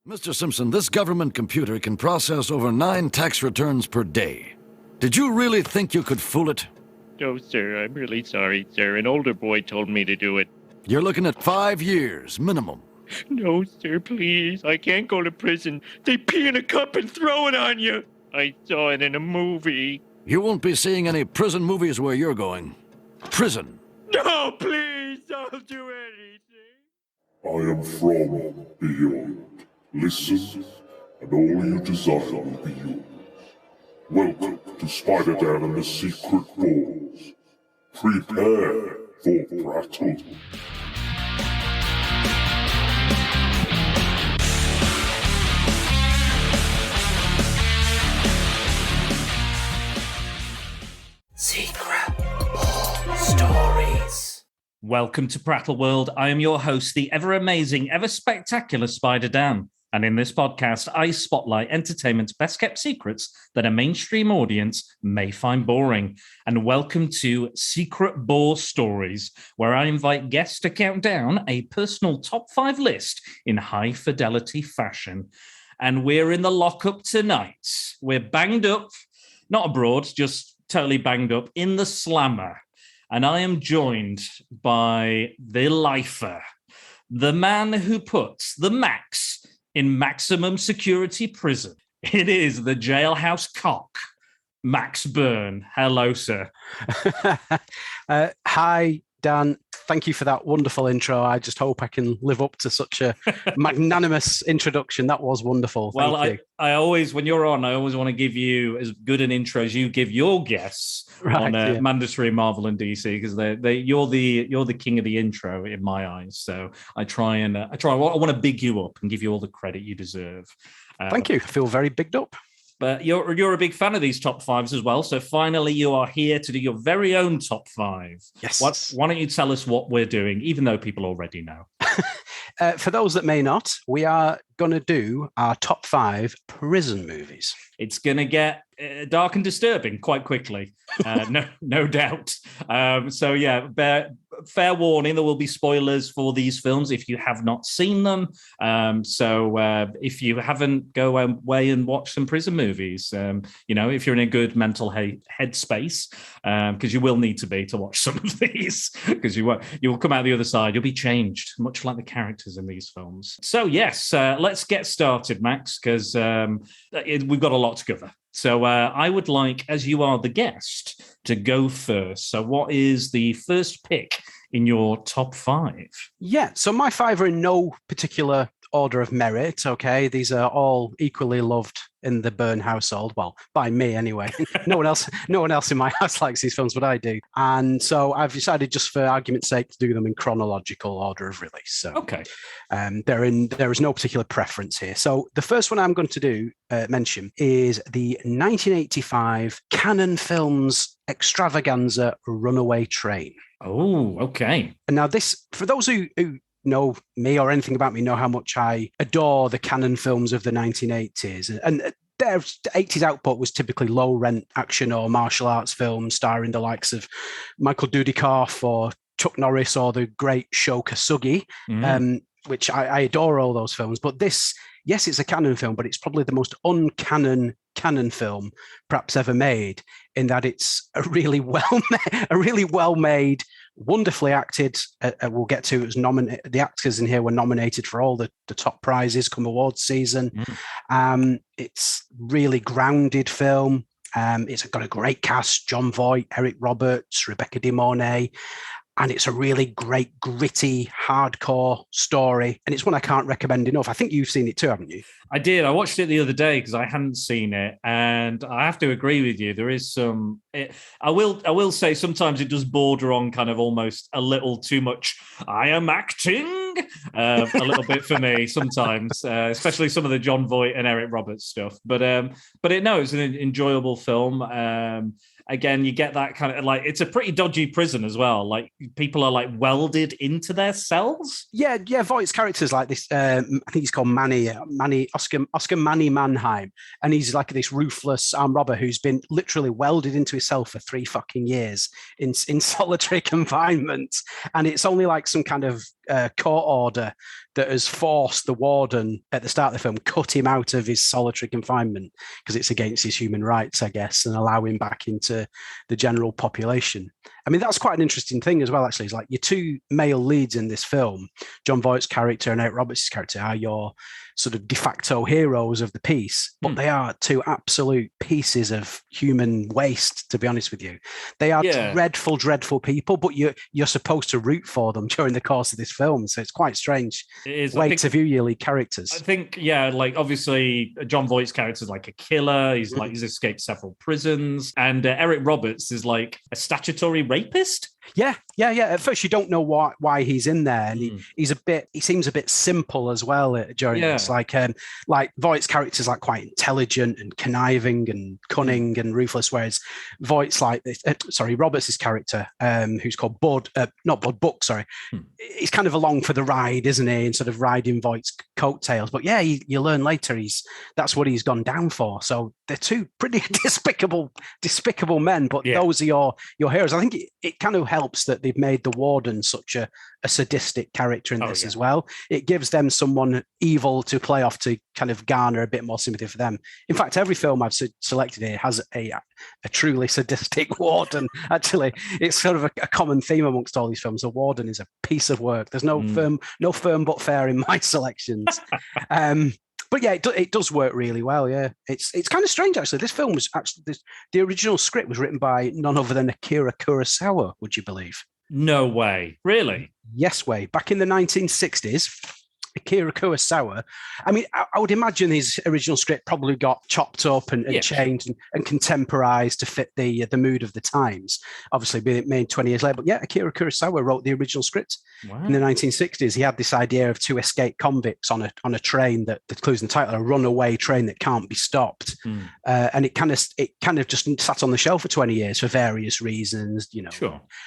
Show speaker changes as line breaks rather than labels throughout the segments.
Mr. Simpson, this government computer can process over 9 tax returns per day. Did you really think you could fool it?
No, sir, I'm really sorry, sir. An older boy told me to do it.
You're looking at 5 years, minimum.
No, sir, please. I can't go to prison. They pee in a cup and throw it on you. I saw it in a movie.
You won't be seeing any prison movies where you're going. Prison.
No, please, I'll do anything.
I am from beyond. Listen, and all you desire will be yours. Welcome to Spider-Dan and the Secret Balls. Prepare for Prattle.
Secret Ball Stories. Welcome to Prattle World. I am your host, the ever-amazing, ever-spectacular Spider-Dan. And in this podcast, I spotlight entertainment's best-kept secrets that a mainstream audience may find boring. And welcome to Secret Ball Stories, where I invite guests to count down a personal top 5 list in high-fidelity fashion. And we're in the lockup tonight. We're banged up, not abroad, just totally banged up, in the slammer. And I am joined by the lifer, the man who puts the Max in maximum security prison. It is the jailhouse cock, Max Byrne. Hello, sir.
Hi, Dan. Thank you for that wonderful intro. I just hope I can live up to such a magnanimous introduction. That was wonderful. Thank you.
I always, when you're on, I always want to give you as good an intro as you give your guests on mandatory Marvel and DC, because you're the king of the intro in my eyes. So I want to big you up and give you all the credit you deserve.
Thank you. I feel very bigged up.
But you're a big fan of these top 5s as well. So finally, you are here to do your very own top 5.
Yes.
Why don't you tell us what we're doing, even though people already know?
For those that may not, we are going to do our top 5 prison movies.
It's going to get dark and disturbing quite quickly, no doubt. So yeah, fair warning, there will be spoilers for these films if you have not seen them. So if you haven't, go away and watch some prison movies. If you're in a good mental headspace, because you will need to be to watch some of these, because you will come out the other side. You'll be changed, much like the characters in these films. So yes, let's get started, Max, because we've got a lot to cover. So I would like, as you are the guest, to go first. So what is the first pick in your top 5?
Yeah, so my 5 are in no particular order of merit, okay? These are all equally loved in the Byrne household. Well, by me anyway. No one else in my house likes these films, but I do. And so I've decided, just for argument's sake, to do them in chronological order of release. So
okay.
There is no particular preference here. So the first one I'm going to mention is the 1985 Canon Films extravaganza Runaway Train.
Oh, okay.
And now this, for those who know me or anything about me, know how much I adore the Canon films of the 1980s. And their 80s output was typically low-rent action or martial arts films starring the likes of Michael Dudikoff or Chuck Norris or the great Sho Kosugi, which I adore all those films. But this, yes, it's a Canon film, but it's probably the most uncanon Canon film perhaps ever made, in that it's a really well-made, wonderfully acted. We'll get to, it was nominated. The actors in here were nominated for all the top prizes come awards season. It's really grounded film. It's got a great cast: John Voight, Eric Roberts, Rebecca De Mornay. And it's a really great, gritty, hardcore story. And it's one I can't recommend enough. I think you've seen it too, haven't you?
I did. I watched it the other day because I hadn't seen it. And I have to agree with you. There is some... I will say sometimes it does border on kind of almost a little too much, I am acting, a little bit for me sometimes, especially some of the John Voight and Eric Roberts stuff. But it's an enjoyable film. Again, you get that kind of, like, it's a pretty dodgy prison as well. Like, people are like welded into their cells.
Yeah. Voight's character's like this. I think he's called Oscar Manny Mannheim, and he's like this ruthless armed robber who's been literally welded into his cell for 3 fucking years in solitary confinement. And it's only like some kind of court order that has forced the warden at the start of the film, cut him out of his solitary confinement because it's against his human rights, I guess, and allow him back into the general population. I mean, that's quite an interesting thing as well, actually. It's like your two male leads in this film, John Voight's character and Eric Roberts' character, are your sort of de facto heroes of the piece, but they are two absolute pieces of human waste, to be honest with you. They are dreadful, dreadful people, but you're supposed to root for them during the course of this film. So it's quite strange way to view your lead characters.
I think, like obviously John Voight's character is like a killer. He's he's escaped several prisons. And Eric Roberts is like a statutory rapist.
Yeah. At first, you don't know why he's in there, and he seems a bit simple as well during this. Like Voight's character's like quite intelligent and conniving and cunning and ruthless, whereas Voight's Roberts' character, who's called Buck, he's kind of along for the ride, isn't he? And sort of riding Voight's coattails. But yeah, you learn later that's what he's gone down for. So they're two pretty despicable men, but those are your heroes. I think it kind of helps that they've made the warden such a sadistic character in this as well. It gives them someone evil to play off to kind of garner a bit more sympathy for them. In fact, every film I've selected here has a truly sadistic warden. Actually, it's sort of a common theme amongst all these films. The warden is a piece of work. There's no firm but fair in my selections. But yeah, it does work really well. Yeah, it's kind of strange actually. This film was actually the original script was written by none other than Akira Kurosawa. Would you believe?
No way, really?
Yes, way. Back in the 1960s, Akira Kurosawa. I mean, I would imagine his original script probably got chopped up and changed and contemporized to fit the mood of the times. Obviously, being made 20 years later. But yeah, Akira Kurosawa wrote the original script in the 1960s. He had this idea of two escaped convicts on a train that includes the title, a runaway train that can't be stopped. And it kind of just sat on the shelf for 20 years for various reasons.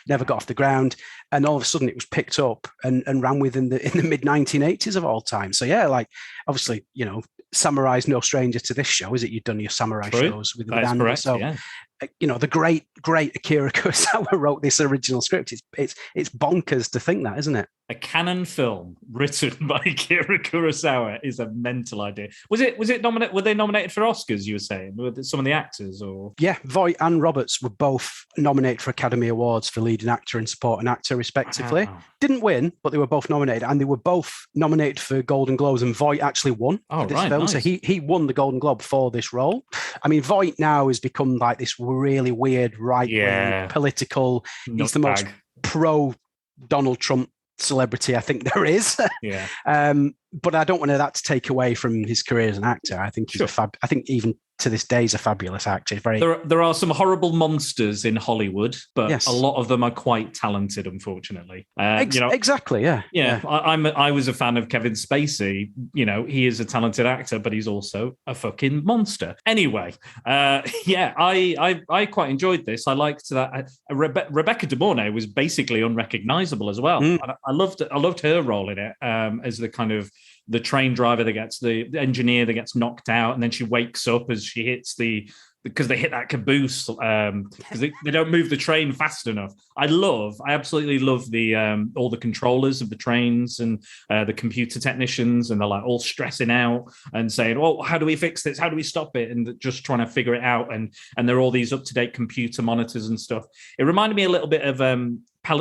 Never got off the ground. And all of a sudden, it was picked up and ran with in the mid 1980s of all time. So yeah, like obviously, Samurai's no stranger to this show, is it? You've done your samurai shows with the band.
Correct,
so the great Akira Kurosawa wrote this original script. It's bonkers to think that, isn't it?
A canon film written by Akira Kurosawa is a mental idea. Was it nominated? Were they nominated for Oscars? You were saying, were some of the actors, or
Voight and Roberts were both nominated for Academy Awards for leading actor and supporting actor, respectively. Wow. Didn't win, but they were both nominated, and they were both nominated for Golden Globes. And Voight actually won for this film, nice. So he won the Golden Globe for this role. I mean, Voight now has become like this really weird right-wing political. He's the most pro Donald Trump celebrity I think there is. But I don't want that to take away from his career as an actor. I think he's I think even to this day, he's a fabulous actor.
There are some horrible monsters in Hollywood, but a lot of them are quite talented, unfortunately.
Exactly, yeah.
I was a fan of Kevin Spacey. He is a talented actor, but he's also a fucking monster. Anyway, I quite enjoyed this. I liked that Rebecca De Mornay was basically unrecognizable as well. I loved her role in it as the kind of the train driver the engineer that gets knocked out, and then she wakes up as she hits because they hit that caboose because they don't move the train fast enough. I absolutely love the all the controllers of the trains and the computer technicians, and they're like all stressing out and saying, "Well, how do we fix this? How do we stop it?" And just trying to figure it out. And there are all these up-to-date computer monitors and stuff. It reminded me a little bit of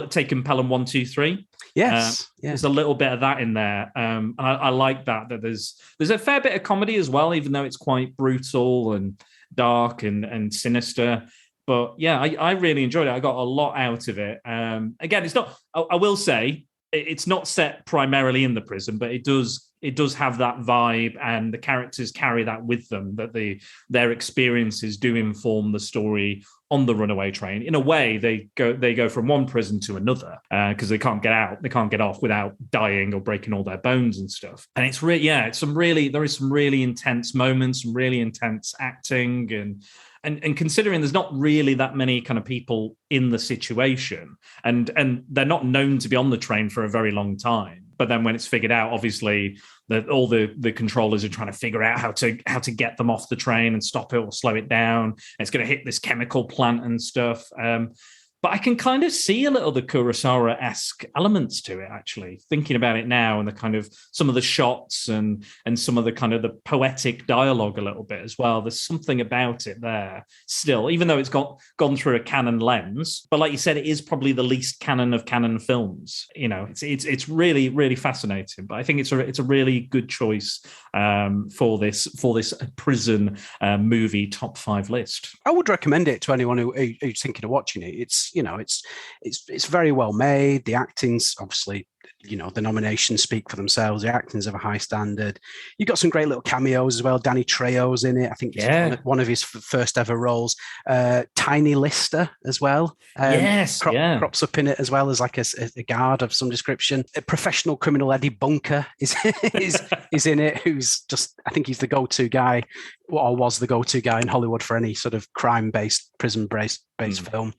taking Pelham 1, 2, 3.
Yes,
there's a little bit of that in there. And I like that there's a fair bit of comedy as well, even though it's quite brutal and dark and sinister. But yeah, I really enjoyed it. I got a lot out of it. Again, it's not, I will say, it's not set primarily in the prison, but it does have that vibe, and the characters carry that with them, that their experiences do inform the story on the runaway train. In a way, they go from one prison to another because they can't get out, they can't get off without dying or breaking all their bones and stuff. And it's there is some really intense moments, some really intense acting, and considering there's not really that many kind of people in the situation, and they're not known to be on the train for a very long time. But then when it's figured out, obviously, that all the controllers are trying to figure out how to get them off the train and stop it or slow it down. And it's going to hit this chemical plant and stuff. But I can kind of see a little the Kurosawa-esque elements to it, actually, thinking about it now, and the kind of some of the shots and some of the kind of the poetic dialogue a little bit as well. There's something about it there still, even though it's gone through a canon lens. But like you said, it is probably the least canon of canon films. You know, it's really, really fascinating. But I think it's a really good choice for this prison movie top 5 list.
I would recommend it to anyone who's thinking of watching it. It's very well made. The acting's obviously, the nominations speak for themselves. The acting's of a high standard. You've got some great little cameos as well. Danny Trejo's in it. I think it's one of his first ever roles. Tiny Lister as well. Crops up in it as well as like a guard of some description. A professional criminal Eddie Bunker is in it, who's just, I think he's the go-to guy, or was the go-to guy in Hollywood for any sort of crime-based, prison-based film.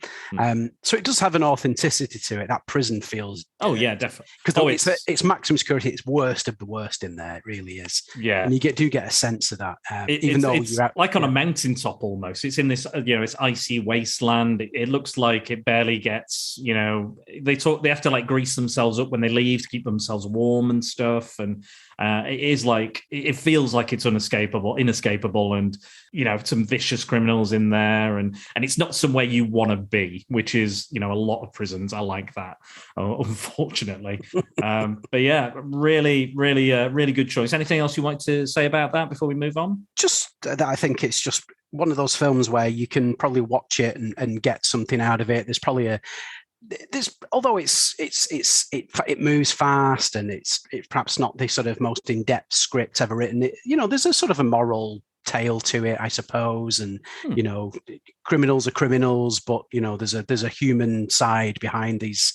So it does have an authenticity to it. That prison feels...
Oh, yeah, definitely.
Because it's Maximum Security. It's worst of the worst in there. It really is.
Yeah.
And you do get a sense of that. It's
like on a mountaintop almost. It's in this, it's icy wasteland. It looks like it barely gets, they have to like grease themselves up when they leave to keep themselves warm and stuff. And it feels like it's inescapable, and some vicious criminals in there, and it's not somewhere you want to be, which is a lot of prisons are like that, unfortunately. But yeah, really, really, really good choice. Anything else you want to say about that before we move on? Just
that I think it's just one of those films where you can probably watch it and get something out of it. There's probably although it moves fast, and it's perhaps not the sort of most in-depth script ever written. There's a sort of a moral tale to it, I suppose, and criminals are criminals, but there's a human side behind these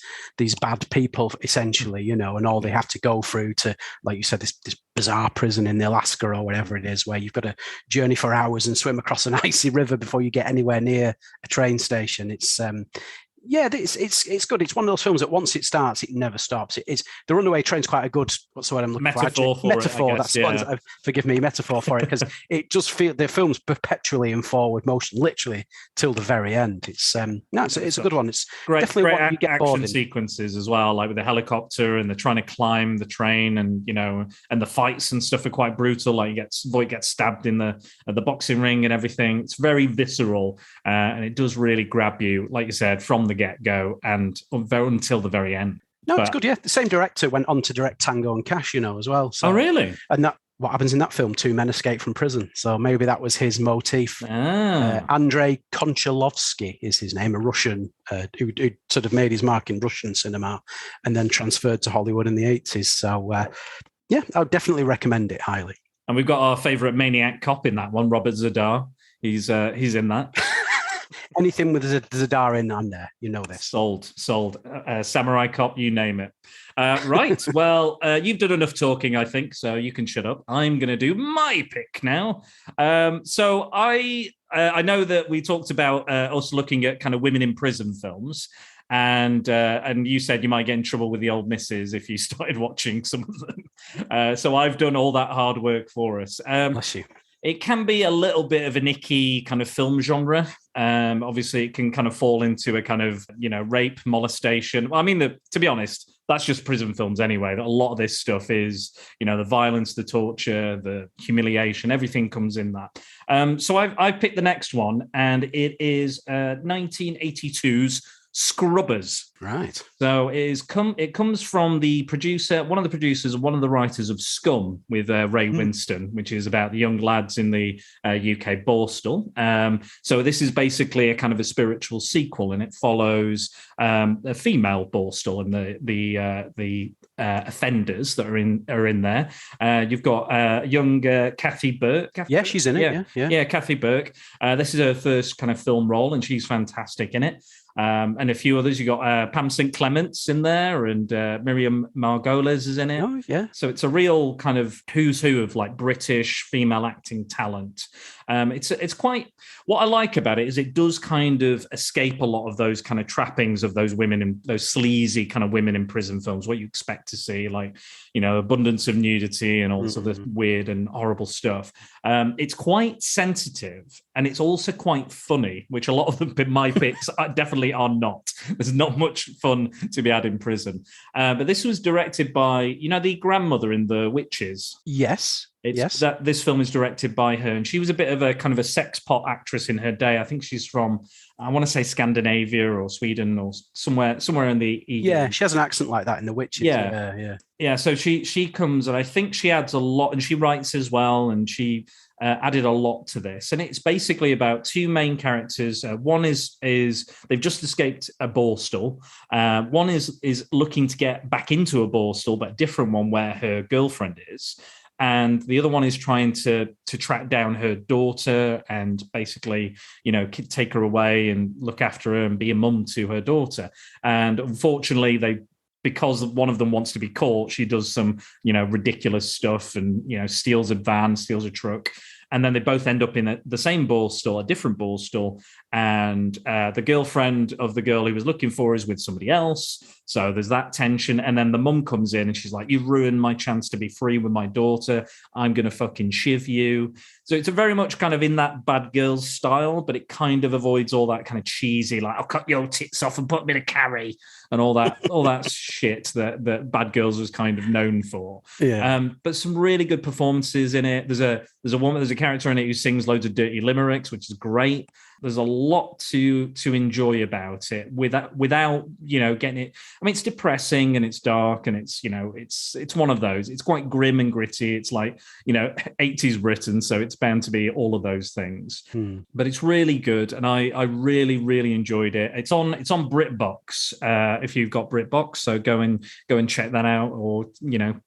bad people, essentially, and all they have to go through to, like you said, this bizarre prison in Alaska or whatever it is, where you've got to journey for hours and swim across an icy river before you get anywhere near a train station. It's good. It's one of those films that once it starts, it never stops. The Runaway Train's quite a good, what's the word I'm looking
metaphor
for? Metaphor. That's forgive me, metaphor for it, because it just feels the film's perpetually in forward motion, literally till the very end. It's a good one. It's
great,
definitely
great
what you get
action sequences as well, like with the helicopter and they're trying to climb the train, and and the fights and stuff are quite brutal. Like Voight gets stabbed in the boxing ring and everything. It's very visceral, and it does really grab you, like you said, from the get-go and until the very end.
It's good. Yeah, the same director went on to direct Tango and Cash, as well. So,
oh, really?
And that what happens in that film? 2 men escape from prison. So maybe that was his motif. Andrei Konchalovsky is his name, a Russian who sort of made his mark in Russian cinema and then transferred to Hollywood in the 80s. So I would definitely recommend it highly.
And we've got our favourite maniac cop in that one, Robert Zadar. He's in that.
Anything with Zadar in, I'm there. This.
Sold. Samurai Cop, you name it. Right. Well, you've done enough talking, I think, so you can shut up. I'm going to do my pick now. So I know that we talked about us looking at kind of women in prison films. And you said you might get in trouble with the old missus if you started watching some of them. So I've done all that hard work for us.
Bless you.
It can be a little bit of an icky kind of film genre. Obviously, it can kind of fall into a kind of, rape, molestation. Well, I mean, to be honest, that's just prison films anyway. A lot of this stuff is, the violence, the torture, the humiliation, everything comes in that. So I've picked the next one, and it is 1982's Scrubbers.
Right.
So it comes from the producer, one of the producers and one of the writers of Scum with Ray Winston, which is about the young lads in the UK Borstal. So this is basically a kind of a spiritual sequel, and it follows a female Borstal and the offenders that are in there. You've got young Kathy Burke.
She's in it.
Yeah, Kathy Burke. This is her first kind of film role, and she's fantastic in it. And a few others. You got Pam St. Clements in there, and Miriam Margolyes is in it.
Oh, yeah.
So it's a real kind of who's who of like British female acting talent. It's quite, what I like about it is it does kind of escape a lot of those kind of trappings of those women in those sleazy kind of women in prison films, what you expect to see, like, abundance of nudity and all sort of weird and horrible stuff. It's quite sensitive, and it's also quite funny, which a lot of my picks definitely are not. There's not much fun to be had in prison. But this was directed by, the grandmother in The Witches.
Yes.
This film is directed by her, and she was a bit of a kind of a sex pot actress in her day. I think she's from, I want to say Scandinavia or Sweden or somewhere in the EU.
Yeah, she has an accent like that in The Witches.
Yeah. So she comes, and I think she adds a lot, and she writes as well, and she added a lot to this. And it's basically about two main characters. One is they've just escaped a borstal. One is looking to get back into a borstal, but a different one where her girlfriend is. And the other one is trying to track down her daughter and basically, take her away and look after her and be a mum to her daughter. And unfortunately, because one of them wants to be caught, she does some, ridiculous stuff and, steals a van, steals a truck. And then they both end up in the same borstal, a different borstal. And the girlfriend of the girl he was looking for is with somebody else. So there's that tension. And then the mum comes in and she's like, you've ruined my chance to be free with my daughter. I'm going to fucking shiv you. So it's a very much kind of in that Bad Girls style, but it kind of avoids all that kind of cheesy, like, I'll cut your tits off and put me to carry and all that shit that Bad Girls was kind of known for.
Yeah.
But some really good performances in it. There's a character in it who sings loads of dirty limericks, which is great. There's a lot to enjoy about it without getting it. I mean, it's depressing and it's dark and it's one of those. It's quite grim and gritty. It's like 80s Britain, so it's bound to be all of those things. But it's really good, and I really really enjoyed it. It's on BritBox if you've got BritBox, so go and check that out, or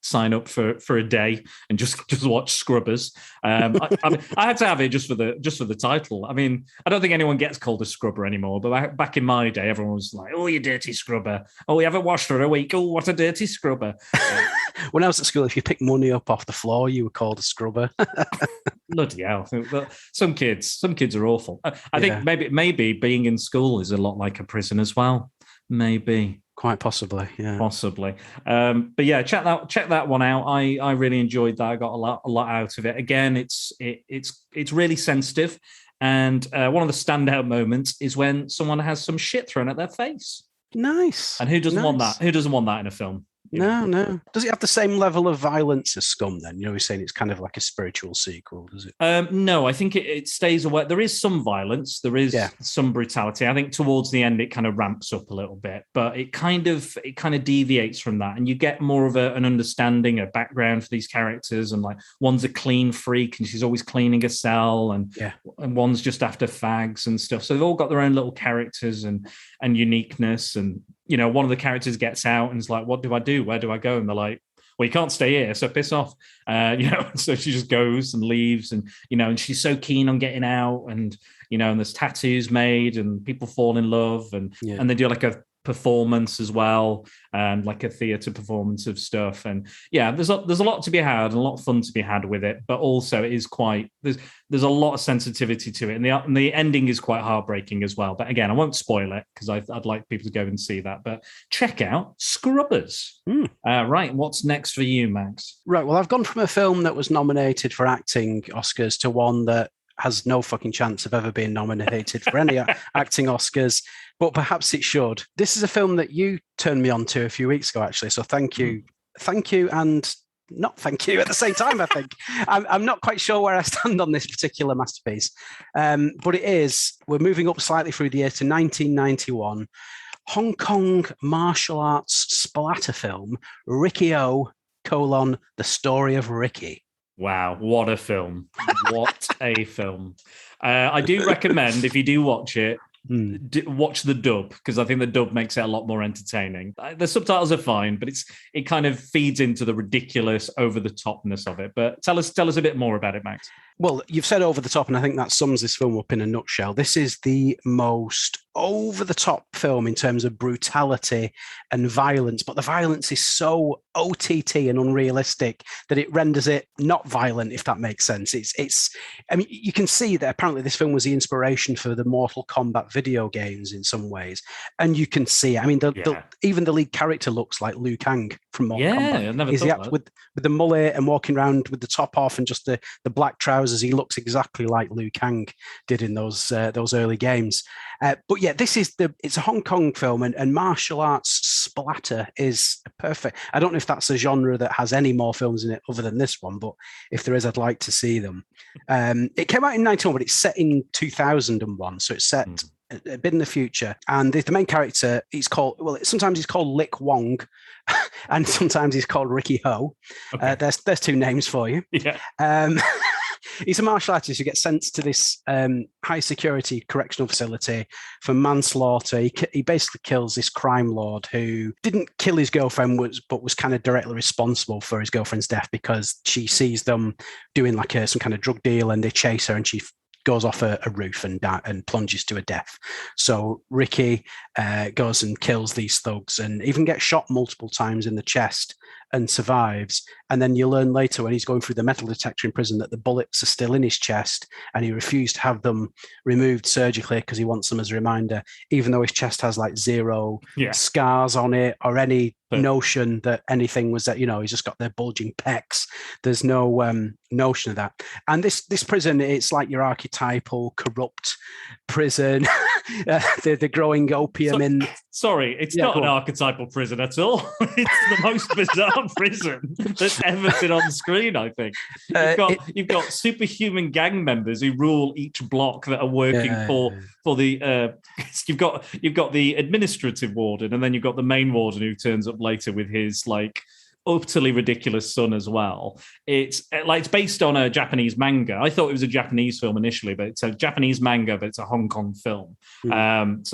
sign up for a day and just watch Scrubbers. I had to have it just for the title. I mean, I don't think anyone gets called a scrubber anymore, but back in my day, everyone was like, "Oh, you dirty scrubber! Oh, we haven't washed for a week. Oh, what a dirty scrubber!"
When I was at school, if you picked money up off the floor, you were called a scrubber.
Bloody hell! Some kids are awful. I think maybe being in school is a lot like a prison as well. Maybe.
Quite possibly, yeah.
Possibly. But yeah, check that one out. I really enjoyed that. I got a lot out of it. Again, it's really sensitive. And one of the standout moments is when someone has some shit thrown at their face.
Nice.
And who doesn't want that? Who doesn't want that in a film?
No. Does it have the same level of violence as Scum then? You're saying it's kind of like a spiritual sequel, does it?
No, I think it stays away. There is some violence. There is some brutality. I think towards the end it kind of ramps up a little bit, but it kind of deviates from that. And you get more of an understanding, a background for these characters. And like one's a clean freak and she's always cleaning a cell, and one's just after fags and stuff. So they've all got their own little characters and uniqueness. And one of the characters gets out and is like, what do I do? Where do I go? And they're like, well, you can't stay here, so piss off. So she just goes and leaves, and and she's so keen on getting out, and and there's tattoos made, and people fall in love, and they do like a performance as well, like a theatre performance of stuff. And there's a lot to be had and a lot of fun to be had with it, but also it is quite there's a lot of sensitivity to it, and the ending is quite heartbreaking as well. But again, I won't spoil it because I'd like people to go and see that. But check out Scrubbers. Right, what's next for you, Max?
Right, well, I've gone from a film that was nominated for acting Oscars to one that has no fucking chance of ever being nominated for any acting Oscars, but perhaps it should. This is a film that you turned me on to a few weeks ago, actually. So thank you, and not thank you at the same time. I think I'm not quite sure where I stand on this particular masterpiece, but we're moving up slightly through the year to 1991. Hong Kong martial arts splatter film Riki-Oh, the story of Ricky.
Wow, what a film. What a film. I do recommend, if you do watch it, watch the dub, because I think the dub makes it a lot more entertaining. The subtitles are fine, but it kind of feeds into the ridiculous, over-the-topness of it. But tell us a bit more about it, Max.
Well, you've said over the top, and I think that sums this film up in a nutshell. This is the most over-the-top film in terms of brutality and violence, but the violence is so OTT and unrealistic that it renders it not violent, if that makes sense. I mean, you can see that apparently this film was the inspiration for the Mortal Kombat video games in some ways, and you can see, I mean, even the lead character looks like Liu Kang from Mortal Kombat.
I never thought that.
With the mullet and walking around with the top off and just the black trousers trousers. He looks exactly like Liu Kang did in those early games. But yeah, it's a Hong Kong film, and martial arts splatter is perfect. I don't know if that's a genre that has any more films in it other than this one, but if there is, I'd like to see them. It came out in 1991, but it's set in 2001, so it's set a bit in the future. And the main character, sometimes he's called Lick Wong, and sometimes he's called Riki-Oh.
Okay.
There's two names for you.
Yeah.
He's a martial artist who gets sent to this high security correctional facility for manslaughter. He basically kills this crime lord who didn't kill his girlfriend, but was kind of directly responsible for his girlfriend's death because she sees them doing like some kind of drug deal, and they chase her, and she goes off a roof and plunges to her death. So Ricky goes and kills these thugs and even gets shot multiple times in the chest and survives. And then you learn later when he's going through the metal detector in prison that the bullets are still in his chest, and he refused to have them removed surgically because he wants them as a reminder, even though his chest has like zero scars on it or any notion that anything was that, he's just got their bulging pecs. There's no notion of that. And this prison, it's like your archetypal corrupt prison. The growing opium in. Sorry,
it's not an archetypal prison at all. It's the most bizarre prison that's ever been on screen, I think. You've got superhuman gang members who rule each block that are working for the. You've got the administrative warden, and then you've got the main warden who turns up later with his like utterly ridiculous son as well. It's based on a Japanese manga. I thought it was a Japanese film initially, but it's a Japanese manga, but it's a Hong Kong film. And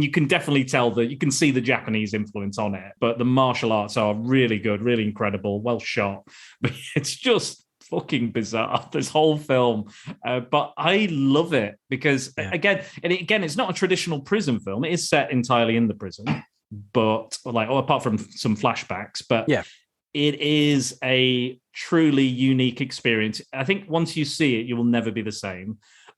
you can definitely tell that you can see the Japanese influence on it, but the martial arts are really good, really incredible, well shot. But it's just fucking bizarre, this whole film. But I love it because again, it's not a traditional prison film. It is set entirely in the prison, but apart from some flashbacks, but it is a truly unique experience. I think once you see it, you will never be the same.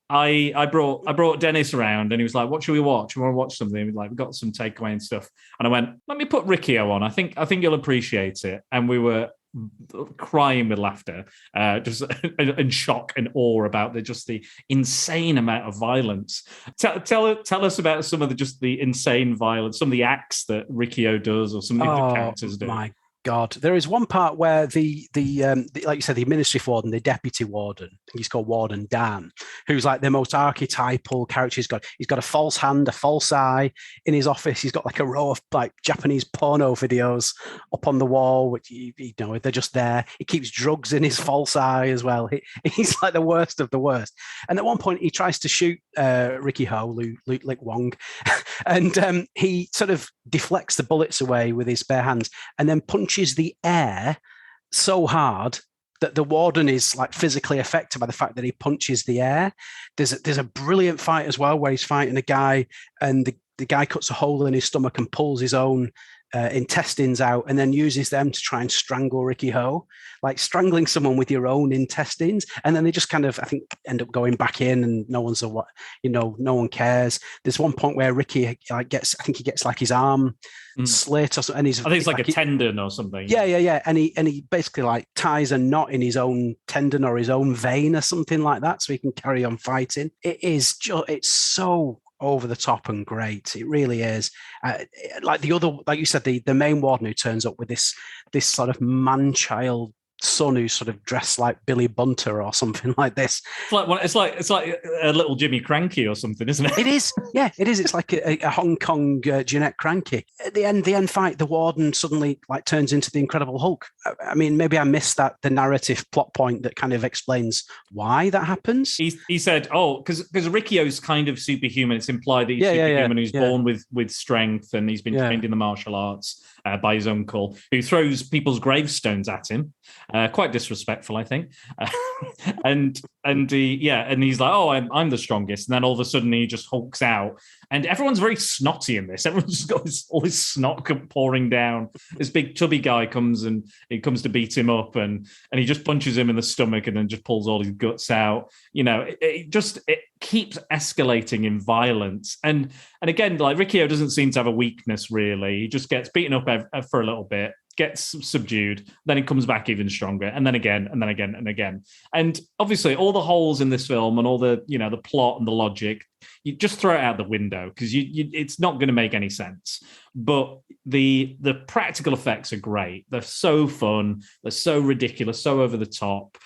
I brought Dennis around, and he was like, "What should we watch? We want to watch something." We've got some takeaway and stuff, and I went, "Let me put Riki-Oh on. I think you'll appreciate it." And we were crying with laughter, just in shock and awe about the insane amount of violence. Tell us about some of the insane violence, some of the acts that Riki-Oh does, or some of the characters do.
My God, there is one part where the like you said, the administrative warden, the deputy warden, he's called Warden Dan, who's like the most archetypal character. He's got a false hand, a false eye in his office. He's got like a row of like Japanese porno videos up on the wall, which they're just there. He keeps drugs in his false eye as well. He's like the worst of the worst. And at one point, he tries to shoot Riki-Oh, Lick Wong, and he sort of deflects the bullets away with his bare hands, and then punches the air so hard that the warden is like physically affected by the fact that he punches the air. There's a brilliant fight as well where he's fighting a guy, and the guy cuts a hole in his stomach and pulls his own intestines out, and then uses them to try and strangle Riki-Oh, like strangling someone with your own intestines. And then they just kind of, I think, end up going back in, and no one cares. There's one point where Ricky gets like his arm slit or something, and I
think it's like a tendon or something.
Yeah. And he basically like ties a knot in his own tendon or his own vein or something like that, so he can carry on fighting. It's so over the top and great. It really is. Like you said, the main warden who turns up with this sort of man-child son who's sort of dressed like Billy Bunter or something like this.
It's like a little Jimmy Cranky or something, isn't it?
It is. Yeah, it is. It's like a Hong Kong Jeanette Cranky. At the end fight, the warden suddenly like turns into the Incredible Hulk. I mean, maybe I missed the narrative plot point that kind of explains why that happens.
He said, because Riki-Oh's kind of superhuman. It's implied that he's superhuman, who's born with strength, and he's been trained in the martial arts by his uncle, who throws people's gravestones at him. Quite disrespectful, I think. And he's like, "Oh, I'm the strongest," and then all of a sudden he just hulks out, and everyone's very snotty in this. Everyone's got all this snot pouring down. This big tubby guy comes to beat him up, and he just punches him in the stomach, and then just pulls all his guts out. It keeps escalating in violence, and again, like Riki-Oh doesn't seem to have a weakness really. He just gets beaten up for a little bit. gets subdued, then it comes back even stronger, and then again, and then again, and again. And obviously, all the holes in this film and all the the plot and the logic, you just throw it out the window because it's not going to make any sense. But the practical effects are great. They're so fun. They're so ridiculous, so over the top.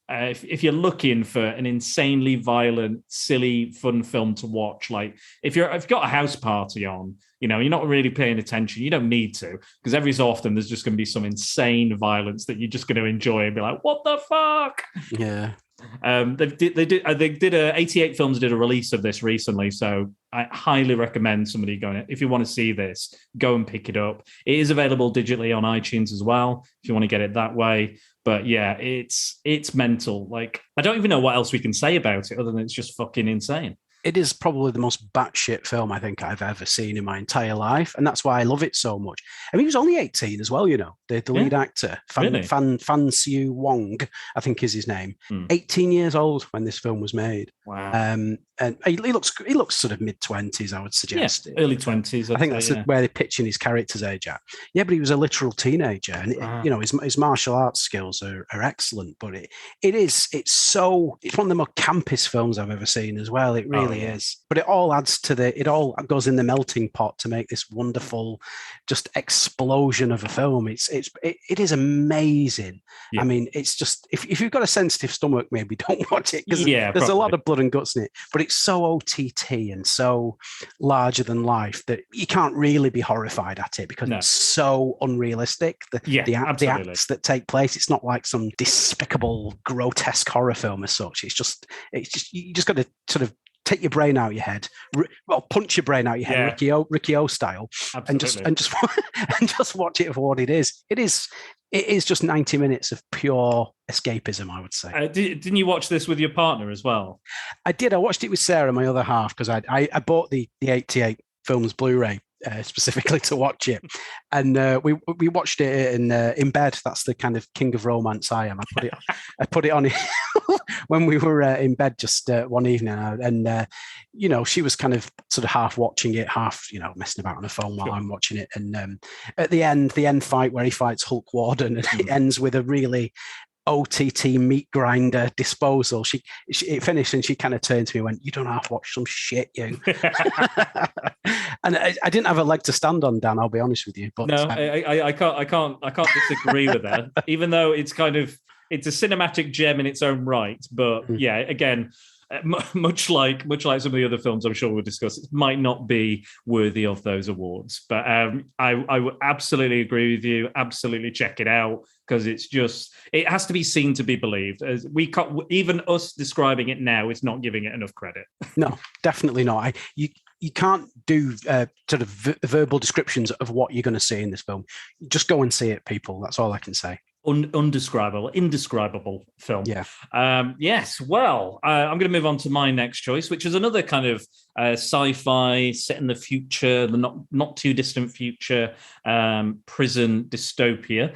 If you're looking for an insanely violent, silly, fun film to watch, like if you've got a house party on, you're not really paying attention. You don't need to, because every so often there's just going to be some insane violence that you're just going to enjoy and be like, "What the fuck?"
Yeah.
They did 88 Films did a release of this recently, so I highly recommend somebody going, if you want to see this, go and pick it up. It is available digitally on iTunes as well if you want to get it that way. But yeah, it's mental. Like, I don't even know what else we can say about it other than it's just fucking insane.
It is probably the most batshit film I think I've ever seen in my entire life, and that's why I love it so much. I mean, he was only 18 as well, the lead actor, Fan Siu Wong, I think is his name. 18 years old when this film was made.
Wow.
And he looks sort of mid-20s, I would suggest.
Yeah, early 20s.
I think that's where they're pitching his character's age at. Yeah, but he was a literal teenager, and his martial arts skills are excellent. But it's one of the more campest films I've ever seen as well. It really is. But it all adds to it all goes in the melting pot to make this wonderful, just explosion of a film. It is amazing. Yeah. I mean, it's just if you've got a sensitive stomach, maybe don't watch it because there's a lot of blood and guts in it. But it's so OTT and so larger than life that you can't really be horrified at it because it's so unrealistic. The acts that take place, it's not like some despicable, grotesque horror film as such. It's just you just got to sort of take your brain out of your head, punch your brain out of your head, Riki-Oh style, and just watch it for what it is. It is just 90 minutes of pure escapism, I would say.
Didn't you watch this with your partner as well?
I did. I watched it with Sarah, my other half, because I bought the 88 Films Blu-ray specifically to watch it, and we watched it in bed. That's the kind of king of romance I am. I put it on when we were in bed just one evening, and she was kind of sort of half watching it, half messing about on her phone while I'm watching it. And at the end fight where he fights Hulk Warden, and it ends with a really OTT meat grinder disposal. It finished and she kind of turned to me and went, "You don't have to watch some shit, you." And I didn't have a leg to stand on, Dan, I'll be honest with you. But
no, I can't disagree with that. Even though it's a cinematic gem in its own right. But yeah, again, much like some of the other films I'm sure we'll discuss, it might not be worthy of those awards. But I would absolutely agree with you. Absolutely check it out, because it has to be seen to be believed. As we can't, even us describing it now, it's not giving it enough credit. No,
definitely not. You can't do sort of verbal descriptions of what you're going to see in this film. Just go and see it, people. That's all I can say.
Indescribable film. Yeah. Yes. Well, I'm going to move on to my next choice, which is another kind of sci-fi set in the future, the not too distant future, prison dystopia.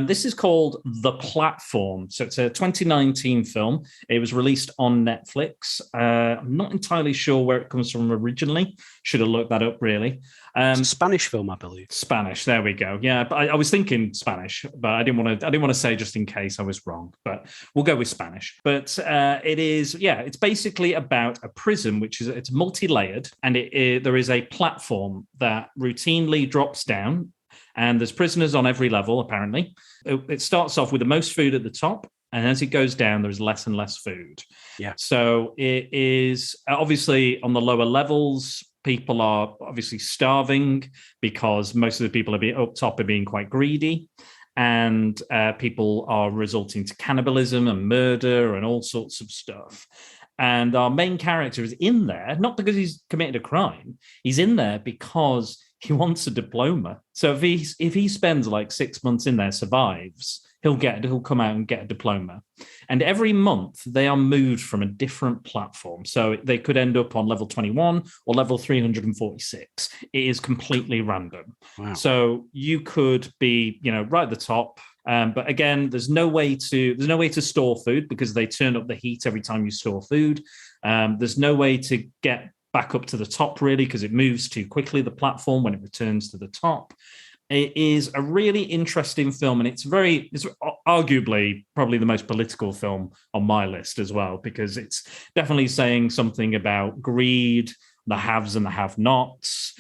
This is called The Platform. So it's a 2019 film. It was released on Netflix. I'm not entirely sure where it comes from originally. Should have looked that up, really.
It's a Spanish film, I believe.
Spanish. There we go. Yeah, but I was thinking Spanish, but I didn't want to say just in case I was wrong. But we'll go with Spanish. But it's basically about a prison, it's multi-layered, and there is a platform that routinely drops down, and there's prisoners on every level. Apparently, it starts off with the most food at the top. And as it goes down, there's less and less food.
Yeah.
So it is obviously on the lower levels, people are obviously starving because most of the people up top are being quite greedy. And people are resorting to cannibalism and murder and all sorts of stuff. And our main character is in there, not because he's committed a crime. He's in there because he wants a diploma. So if he spends like 6 months in there, survives, he'll come out and get a diploma. And every month they are moved from a different platform. So they could end up on level 21 or level 346. It is completely random.
Wow.
So you could be, right at the top. But again, there's no way to store food because they turn up the heat every time you store food. There's no way to get back up to the top, really, because it moves too quickly, the platform, when it returns to the top. It is a really interesting film, and it's arguably probably the most political film on my list as well, because it's definitely saying something about greed, the haves and the have-nots,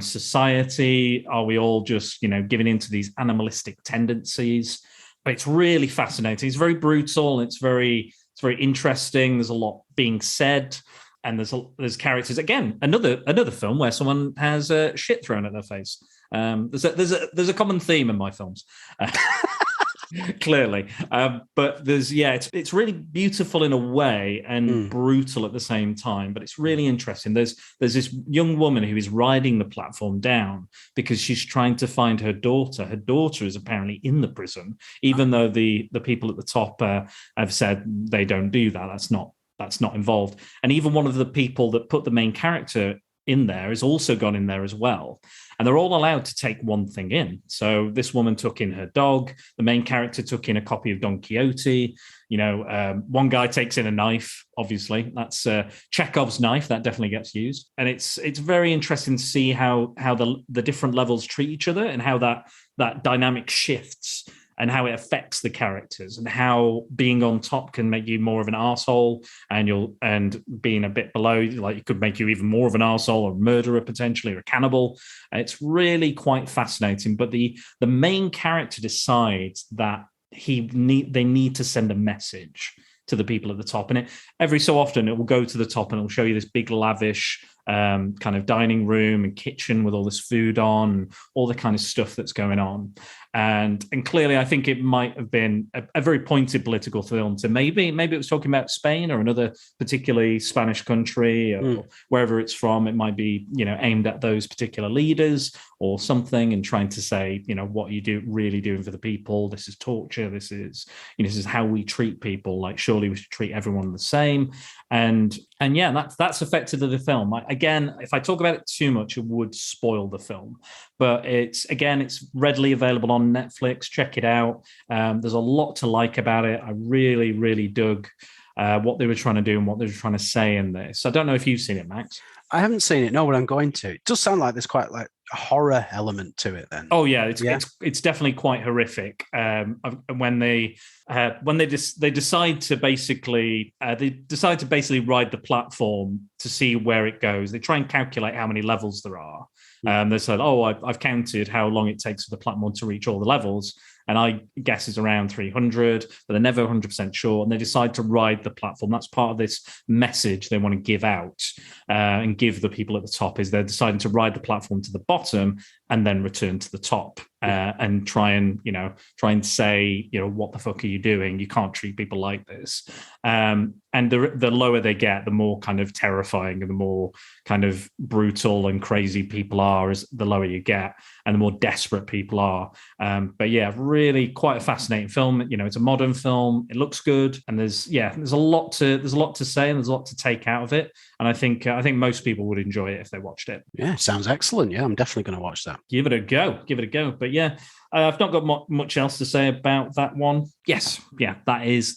society. Are we all just, giving into these animalistic tendencies? But it's really fascinating. It's very brutal. It's very interesting. There's a lot being said. And there's characters, again, another film where someone has shit thrown at their face. There's a common theme in my films, clearly. But it's really beautiful in a way and brutal at the same time. But it's really interesting. There's this young woman who is riding the platform down because she's trying to find her daughter. Her daughter is apparently in the prison, even though the people at the top have said they don't do that. That's not involved. And even one of the people that put the main character in there has also gone in there as well. And they're all allowed to take one thing in. So this woman took in her dog. The main character took in a copy of Don Quixote. One guy takes in a knife, obviously. That's Chekhov's knife. That definitely gets used. And it's very interesting to see how the different levels treat each other and how that dynamic shifts, and how it affects the characters, and how being on top can make you more of an arsehole, and being a bit below, like, it could make you even more of an arsehole, or a murderer potentially, or a cannibal. It's really quite fascinating. But the main character decides that they need to send a message to the people at the top, and every so often it will go to the top and it will show you this big lavish kind of dining room and kitchen with all this food on, and all the kind of stuff that's going on. And clearly, I think it might have been a very pointed political film. To maybe it was talking about Spain or another particularly Spanish country, or wherever it's from. It might be aimed at those particular leaders or something, and trying to say, what you really doing for the people. This is torture. This is how we treat people. Like, surely we should treat everyone the same. And yeah, that's affected the film. Again, if I talk about it too much, it would spoil the film. But it's readily available on Netflix. Check it out. There's a lot to like about it. I really, really dug what they were trying to do and what they were trying to say in this. I don't know if you've seen it, Max.
I haven't seen it. No, but I'm going to. It does sound like there's quite like a horror element to it. Then.
Oh yeah, it's definitely quite horrific. When they decide to basically ride the platform to see where it goes. They try and calculate how many levels there are. They said, I've counted how long it takes for the platform to reach all the levels. And I guess it's around 300, but they're never 100% sure. And they decide to ride the platform. That's part of this message they want to give out and give the people at the top, is they're deciding to ride the platform to the bottom and then return to the top and try and say, what the fuck are you doing? You can't treat people like this. And the lower they get, the more kind of terrifying and the more kind of brutal and crazy people are, as the lower you get, and the more desperate people are. But yeah, really quite a fascinating film. It's a modern film. It looks good, and there's a lot to say, and there's a lot to take out of it. And I think most people would enjoy it if they watched it.
Yeah, sounds excellent. Yeah, I'm definitely going to watch that.
Give it a go. But yeah, I've not got much else to say about that one. Yes, yeah, that is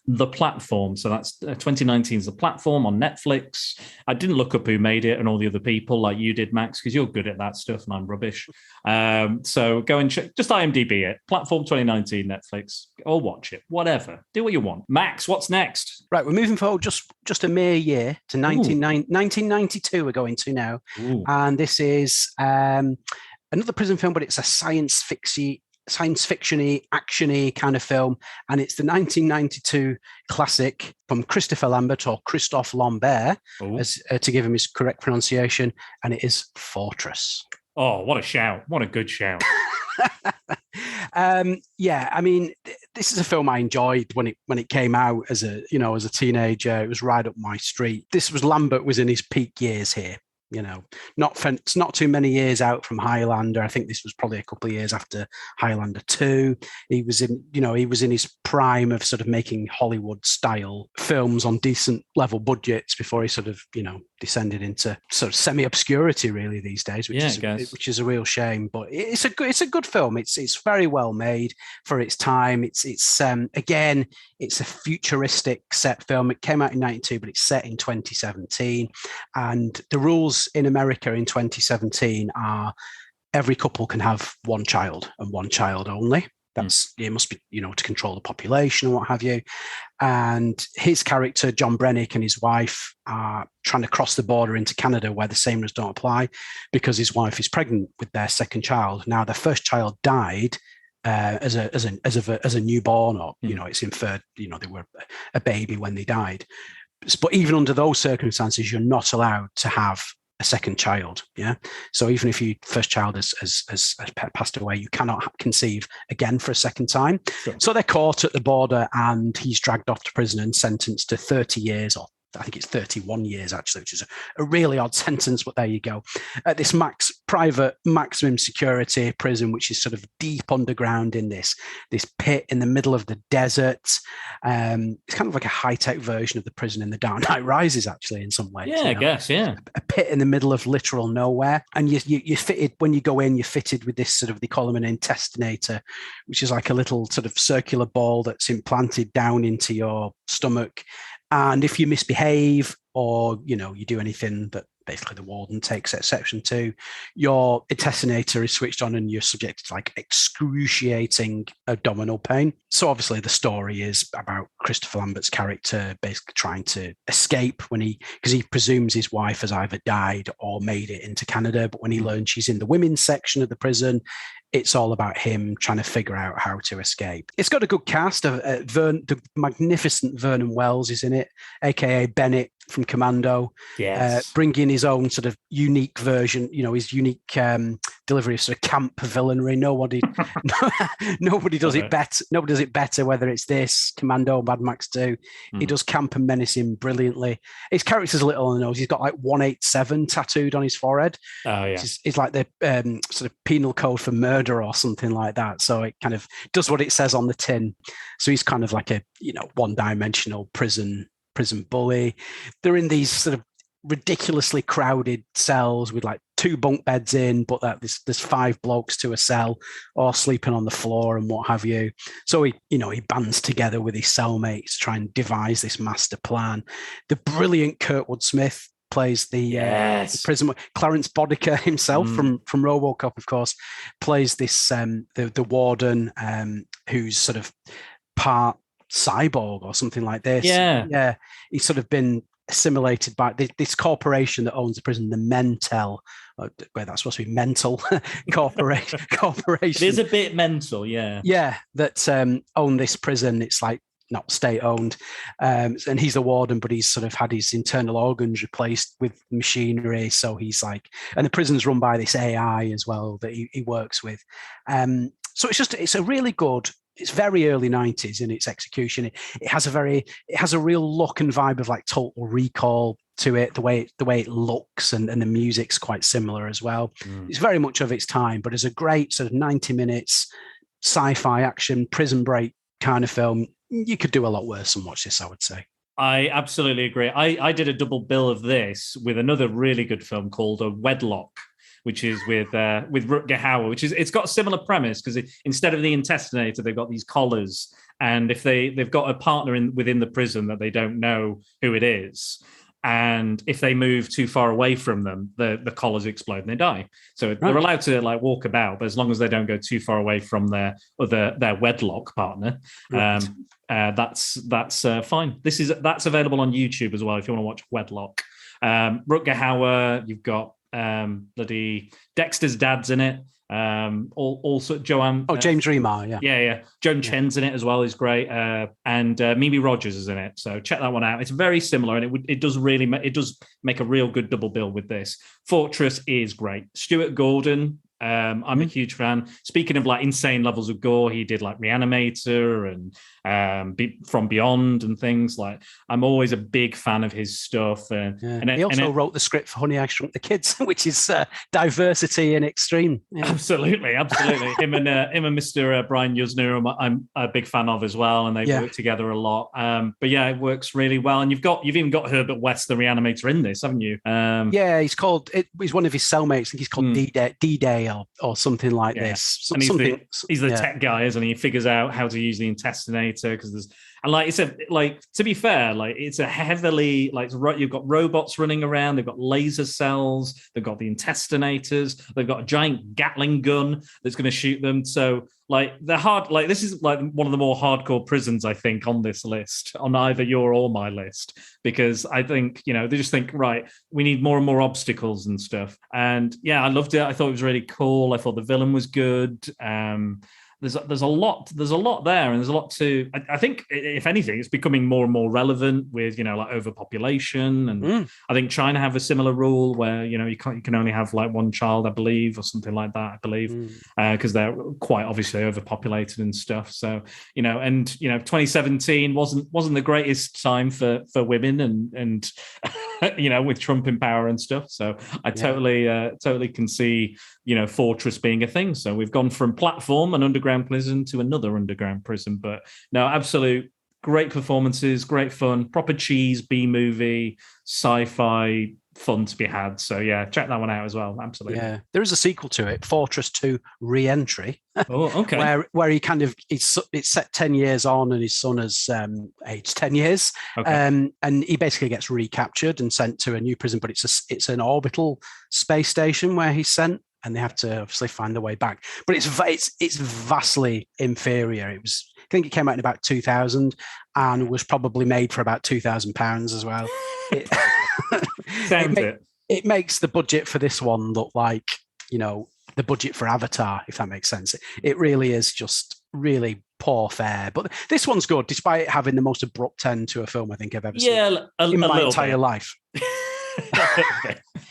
The Platform. So that's 2019's The Platform on Netflix. I didn't look up who made it and all the other people like you did, Max, because you're good at that stuff and I'm rubbish. So go and check, just IMDb it. Platform 2019 Netflix, or watch it, whatever. Do what you want. Max, what's next?
Right, we're moving forward just a mere year to 1992 we're going to now.
Ooh.
And this is another prison film, but it's a science fiction-y, action-y kind of film. And it's the 1992 classic from Christopher Lambert, or Christophe Lambert, as, to give him his correct pronunciation. And it is Fortress.
Oh, what a shout. What a good shout.
Yeah, I mean, this is a film I enjoyed when it came out as a teenager. It was right up my street. Lambert was in his peak years here. It's not too many years out from Highlander. I think this was probably a couple of years after Highlander 2. He was in his prime of sort of making Hollywood style films on decent level budgets before he sort of, descended into sort of semi-obscurity really these days, which is a real shame. But it's a good film. It's very well made for its time. It's again, it's a futuristic set film. It came out in 92, but it's set in 2017. And the rules in America in 2017 are every couple can have one child and one child only. That's it must be, to control the population and what have you. And his character, John Brennick, and his wife are trying to cross the border into Canada where the same rules don't apply because his wife is pregnant with their second child. Now, their first child died as a newborn, or it's inferred, they were a baby when they died. But even under those circumstances, you're not allowed to have a second child. Yeah. So even if your first child has passed away, you cannot conceive again for a second time.
Sure.
So they're caught at the border and he's dragged off to prison and sentenced to 30 years, or I think it's 31 years actually, which is a really odd sentence, but there you go. At this private maximum security prison, which is sort of deep underground in this pit in the middle of the desert. It's kind of like a high-tech version of the prison in The Dark Knight Rises, actually, in some ways.
Yeah, I guess, yeah.
A pit in the middle of literal nowhere. And you're fitted, when you go in, you're fitted with this sort of, they call them an intestinator, which is like a little sort of circular ball that's implanted down into your stomach. And if you misbehave or, you do anything that basically the warden takes exception to, your intestinator is switched on and you're subjected to like excruciating abdominal pain. So obviously the story is about Christopher Lambert's character basically trying to escape because he presumes his wife has either died or made it into Canada. But when he learns she's in the women's section of the prison, it's all about him trying to figure out how to escape. It's got a good cast. The magnificent Vernon Wells is in it, aka Bennett from Commando.
Yes.
Bringing his own sort of unique version, his unique delivery of sort of camp villainry. Nobody does it better. Nobody does it better, whether it's this, Commando, Mad Max 2. He does camp and menacing brilliantly. His character's a little on the nose. He's got like 187 tattooed on his forehead.
Oh, yeah.
It's like the sort of penal code for murder or something like that. So it kind of does what it says on the tin. So he's kind of like a, one-dimensional prison bully. They're in these sort of ridiculously crowded cells with like 2 bunk beds in, but there's 5 blokes to a cell, all sleeping on the floor and what have you. So he bands together with his cellmates to try and devise this master plan. The brilliant Kurtwood Smith plays the prison. Clarence Bodicker himself from RoboCop, of course, plays this the warden who's sort of part cyborg or something like this. Yeah. He's sort of been assimilated by this corporation that owns the prison, the Mentel, where that's supposed to be mental corporation. It
is a bit mental, yeah.
Yeah, that own this prison. It's like not state owned, and he's the warden, but he's sort of had his internal organs replaced with machinery. So he's like, and the prison's run by this AI as well that he works with. So it's a really good. It's very early 90s in its execution. It has a real look and vibe of like Total Recall to it. The way it looks and the music's quite similar as well. It's very much of its time, but it's a great sort of 90 minutes sci-fi action prison break kind of film. You could do a lot worse than watch this, I would say.
I absolutely agree. I did a double bill of this with another really good film called Wedlock, which is with Rutger Hauer, it's got a similar premise because instead of the intestinator, they've got these collars, and if they've got a partner within the prison that they don't know who it is, and if they move too far away from them, the collars explode and they die. So they're allowed to like walk about, but as long as they don't go too far away from their wedlock partner, that's fine. That's available on YouTube as well if you want to watch Wedlock. Rutger Hauer, you've got bloody Dexter's dad's in it. Also Joanne.
James Remar,
yeah. Joan Chen's in it as well. Is great, and Mimi Rogers is in it. So check that one out. It's very similar, and it does make a real good double bill with this. Fortress is great. Stuart Gordon. I'm a huge fan. Speaking of like insane levels of gore, he did like Reanimator and From Beyond and things. Like I'm always a big fan of his stuff. And
he also wrote the script for Honey, I Shrunk the Kids, which is diversity in extreme. Yeah.
Absolutely. Him and Mr. Brian Yuzna, I'm a big fan of as well, and they work together a lot. But yeah, it works really well. And you've even got Herbert West, the Reanimator, in this, haven't you?
He's one of his cellmates. I think he's called D-Day or something like this.
And he's the tech guy, isn't he? He figures out how to use the intestinator because there's And like it's to be fair, like it's a heavily like you've got robots running around, they've got laser cells, they've got the intestinators, they've got a giant Gatling gun that's going to shoot them. So like they're hard. Like this is like one of the more hardcore prisons I think on this list, on either your or my list, because I think they just think right, we need more and more obstacles and stuff. And yeah, I loved it. I thought it was really cool. I thought the villain was good. There's a lot there, and there's a lot to. I think if anything, it's becoming more and more relevant with like overpopulation, and I think China have a similar rule where you can only have like one child, I believe, or something like that. I believe because they're quite obviously overpopulated and stuff. So 2017 wasn't the greatest time for women and with Trump in power and stuff. So I totally can see Fortress being a thing. So we've gone from platform and underground prison to another underground prison, but no, absolute great performances, great fun, proper cheese B-movie, sci-fi fun to be had. So yeah, check that one out as well. Absolutely.
Yeah, there is a sequel to it, Fortress 2 Re-Entry.
Oh, okay.
where he kind of it's set 10 years on, and his son has aged 10 years.
Okay.
And he basically gets recaptured and sent to a new prison, but it's an orbital space station where he's sent, and they have to obviously find their way back. But it's vastly inferior. I think it came out in about 2000 and was probably made for about £2,000 as well. It makes the budget for this one look like, the budget for Avatar, if that makes sense. It really is just really poor fare. But this one's good, despite it having the most abrupt end to a film I think I've ever seen in my entire life.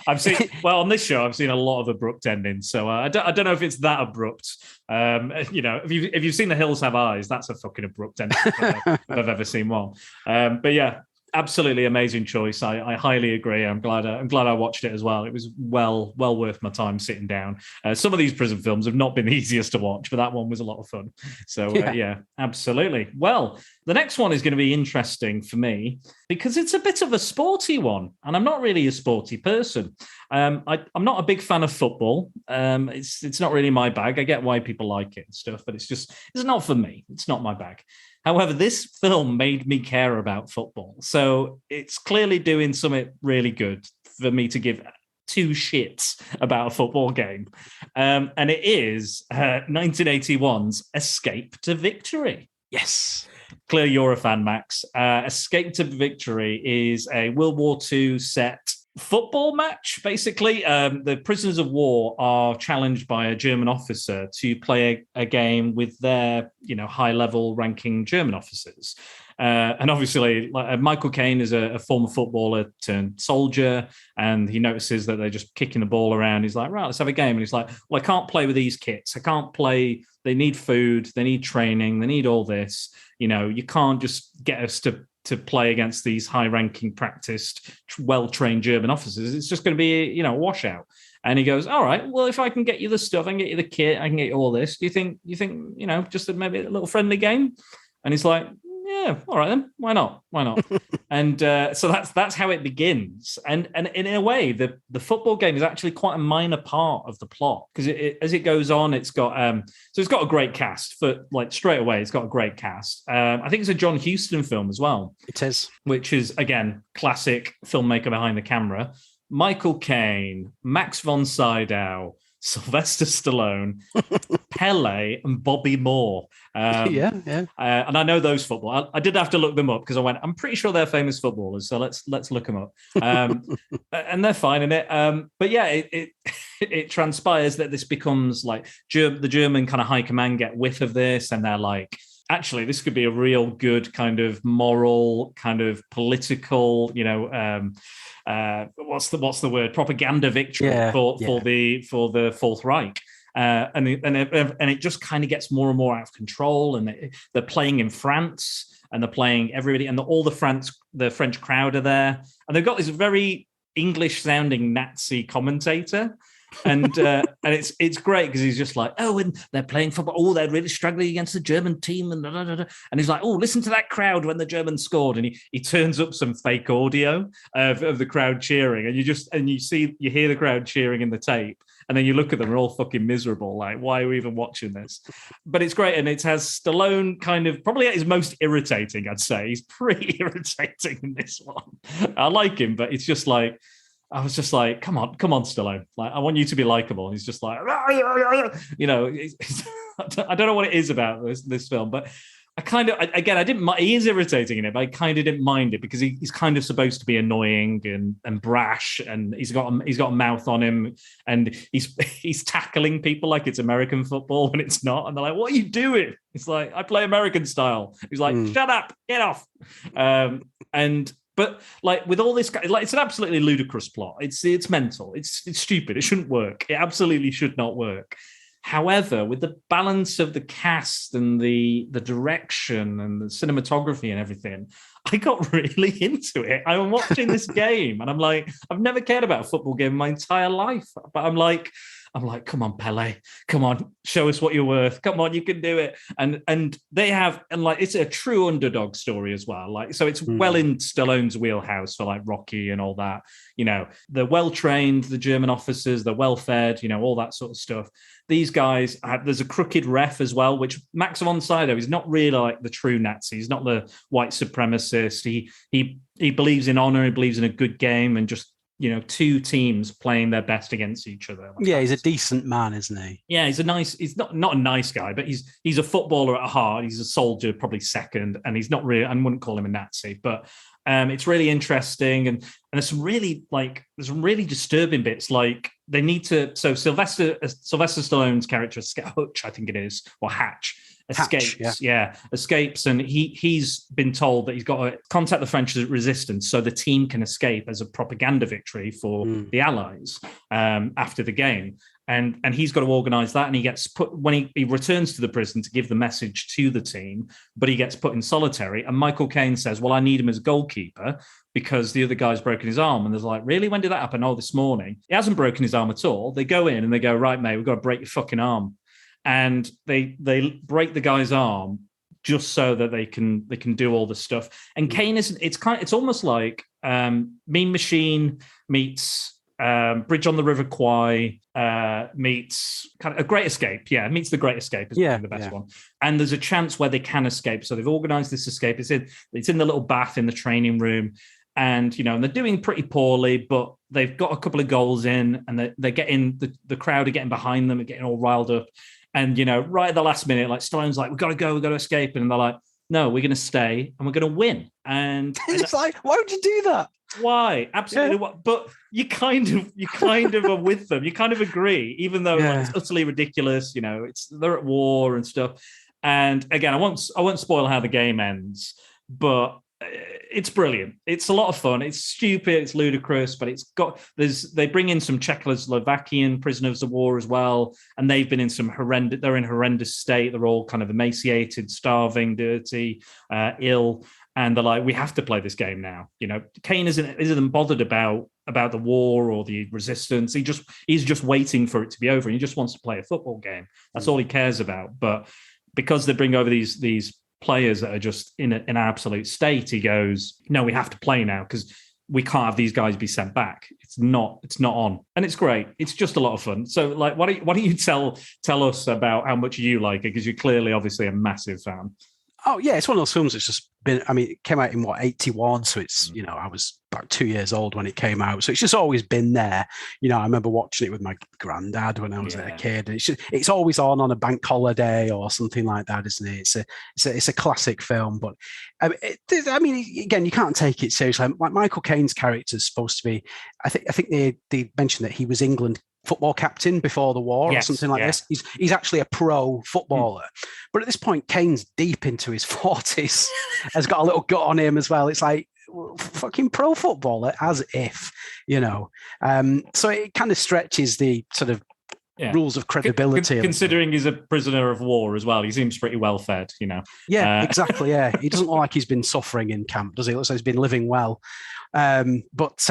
I've seen on this show I've seen a lot of abrupt endings, so I don't know if it's that abrupt. If you've seen The Hills Have Eyes, that's a fucking abrupt ending if I've ever seen one. But yeah, absolutely amazing choice. I highly agree. I'm glad I watched it as well. It was well worth my time sitting down. Some of these prison films have not been the easiest to watch, but that one was a lot of fun. So yeah, absolutely. Well, the next one is going to be interesting for me because it's a bit of a sporty one, and I'm not really a sporty person. I'm not a big fan of football. It's not really my bag. I get why people like it and stuff, but it's not for me. It's not my bag. However, this film made me care about football. So it's clearly doing something really good for me to give two shits about a football game. And it is 1981's Escape to Victory.
Yes.
Clearly you're a fan, Max. Escape to Victory is a World War II set football match, basically. The prisoners of war are challenged by a German officer to play a game with their, high-level ranking German officers. And obviously, Michael Caine is a former footballer turned soldier, and he notices that they're just kicking the ball around. He's like, right, let's have a game. And he's like, well, I can't play with these kits. I can't play. They need food. They need training. They need all this. You can't just get us to play against these high-ranking, practiced, well-trained German officers. It's just going to be, a washout. And he goes, all right, well, if I can get you the stuff, I can get you the kit, I can get you all this. Do you think, just maybe a little friendly game? And he's like, yeah, all right then. Why not? And so that's how it begins. And in a way, the football game is actually quite a minor part of the plot because as it goes on, it's got it's got a great cast for straight away. It's got a great cast. I think it's a John Huston film as well.
It is,
which is again classic filmmaker behind the camera. Michael Caine, Max von Sydow, Sylvester Stallone, Pele, and Bobby Moore. And I know those football. I did have to look them up because I'm pretty sure they're famous footballers. So let's look them up. And they're fine in it. But yeah, it transpires that this becomes like the German kind of high command get whiff of this, and they're like, actually, this could be a real good kind of moral, kind of political, what's the word? Propaganda victory for the Fourth Reich. And it just kind of gets more and more out of control. And they're playing in France, and they're playing everybody, and all the French crowd are there, and they've got this very English-sounding Nazi commentator. And it's great because he's just like, oh, and they're playing football. Oh, they're really struggling against the German team, and and he's like, oh, listen to that crowd when the Germans scored, and he turns up some fake audio of the crowd cheering, and you hear the crowd cheering in the tape, And then you look at them, they're all fucking miserable. Like, why are we even watching this? But it's great. And it has Stallone kind of probably at his most irritating, I'd say. He's pretty irritating in this one. I like him, but it's just like, I was just like, come on, Stallone. Like, I want you to be likable. And he's just like, you know, I don't know what it is about this film, but I kind of, again, I didn't mind. He is irritating in it, but I kind of didn't mind it because he's kind of supposed to be annoying and brash, and he's got a mouth on him, and he's tackling people like it's American football when it's not, and they're like, "What are you doing?" He's like, "I play American style." He's like, "Shut up, get off." But like with all this, like it's an absolutely ludicrous plot. It's mental. It's stupid. It shouldn't work. It absolutely should not work. However, with the balance of the cast and the direction and the cinematography and everything, I got really into it. I'm watching this game and I'm like, I've never cared about a football game in my entire life. But I'm like, come on, Pele, come on, show us what you're worth. Come on, you can do it. And they have, and like, it's a true underdog story as well. Like, so it's well in Stallone's wheelhouse for like Rocky and all that. You know, they're well trained, the German officers, they're well fed, you know, all that sort of stuff. These guys, there's a crooked ref as well, which Max von Sydow is not really like the true Nazi. He's not the white supremacist. He believes in honor. He believes in a good game and just, you know, two teams playing their best against each other.
Yeah, he's a decent man, isn't he?
Yeah, he's not a nice guy, but he's a footballer at heart. He's a soldier, probably second, and he's not really, I wouldn't call him a Nazi, but it's really interesting. And there's some really disturbing bits. Like they need to, so Sylvester Stallone's character, Hutch, I think it is, or Hatch, escapes, and he's been told that he's got to contact the French resistance so the team can escape as a propaganda victory for the Allies after the game. And he's got to organise that, and he gets put when he returns to the prison to give the message to the team, but he gets put in solitary. And Michael Caine says, "Well, I need him as goalkeeper because the other guy's broken his arm." And there's like, "Really? When did that happen?" "Oh, this morning." He hasn't broken his arm at all. They go in and they go, "Right, mate, we've got to break your fucking arm." And they break the guy's arm just so that they can do all the stuff. And Caine isn't. It's almost like Mean Machine meets Bridge on the River Kwai meets kind of a Great Escape. Yeah, meets The Great Escape is the best one. And there's a chance where they can escape. So they've organised this escape. It's in the little bath in the training room. And, you know, and they're doing pretty poorly, but they've got a couple of goals in, and they're getting, the crowd are getting behind them and getting all riled up. And, you know, right at the last minute, like Stallone's like, we've got to escape. And they're like, no, we're going to stay and we're going to win. And
it's like, why would you do that?
Why? Absolutely. Yeah. But you kind of are with them. You kind of agree, even though like, it's utterly ridiculous. You know, they're at war and stuff. And again, I won't spoil how the game ends, but it's brilliant. It's a lot of fun. It's stupid. It's ludicrous, but they bring in some Czechoslovakian prisoners of war as well, and they've been in some horrendous state. They're all kind of emaciated, starving, dirty, ill, and they're like, we have to play this game now. You know, Caine isn't bothered about the war or the resistance. He's just waiting for it to be over, and he just wants to play a football game. That's all he cares about. But because they bring over these players that are just in an absolute state, he goes, no, we have to play now because we can't have these guys be sent back. It's not on. And it's great. It's just a lot of fun. So like, why don't you tell us about how much you like it? Because you're clearly obviously a massive fan.
Oh yeah, it's one of those films that's just been, I mean, it came out in 81, so it's, you know, I was about 2 years old when it came out, so it's just always been there. You know, I remember watching it with my granddad when I was a kid, and it's always on a bank holiday or something like that, isn't it? It's a classic film, but I mean, again, you can't take it seriously. Like Michael Caine's character is supposed to be, I think they mentioned that he was England football captain before the war or something like this. He's actually a pro footballer. But at this point, Caine's deep into his 40s, has got a little gut on him as well. It's like, fucking pro footballer, as if, you know. So it kind of stretches the sort of rules of credibility.
Considering he's a prisoner of war as well, he seems pretty well fed, you know.
Yeah, exactly, yeah. He doesn't look like he's been suffering in camp, does he? It looks like he's been living well. But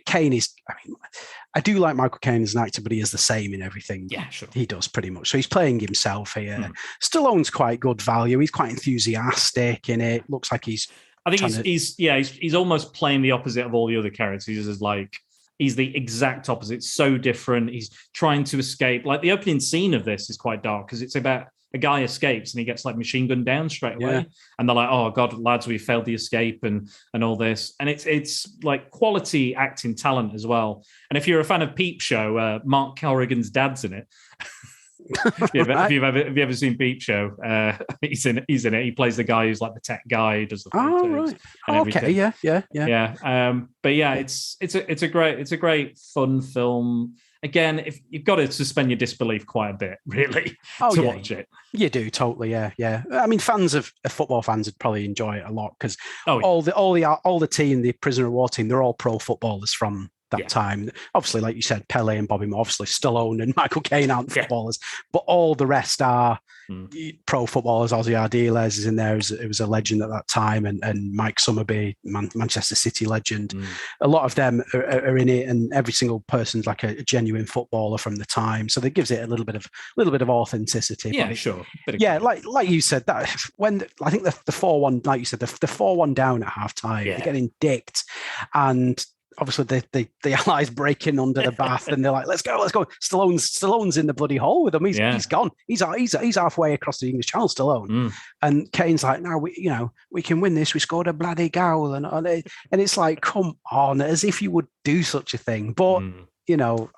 Caine is, I mean, I do like Michael Caine as an actor, but he is the same in everything he does pretty much. So he's playing himself here. Stallone's quite good value. He's quite enthusiastic in it. Looks like he's...
I think he's almost playing the opposite of all the other characters. He's like, he's the exact opposite. So different. He's trying to escape. Like the opening scene of this is quite dark because it's about a guy escapes and he gets like machine gunned down straight away.
Yeah.
And they're like, oh God, lads, we failed the escape and all this. And it's like quality acting talent as well. And if you're a fan of Peep Show, Mark Corrigan's dad's in it. Have you ever seen Peep Show? He's in it. He plays the guy who's like the tech guy, who does the photos and everything.
Yeah.
But yeah, it's a great fun film. Again, if you've got to suspend your disbelief quite a bit, really, to watch it.
You do, totally, yeah. I mean, football fans would probably enjoy it a lot because all the team, the Prisoner of War team, they're all pro footballers from that time. Obviously, like you said, Pele and Bobby Moore, obviously Stallone and Michael Caine aren't footballers, but all the rest are pro footballers. Ozzy Ardiles is in there. It was a legend at that time, and Mike Summerby, Manchester City legend. A lot of them are in it, and every single person's like a genuine footballer from the time. So that gives it a little bit of authenticity.
Yeah, sure.
Like you said, that when I think the 4-1, like you said, the 4-1 down at half time, they're getting dicked, and obviously the Allies break in under the bath and they're like, let's go. Stallone's in the bloody hole with them. He's gone. He's halfway across the English Channel, Stallone. And Kane's like, no, we can win this. We scored a bloody goal. And it's like, come on, as if you would do such a thing. But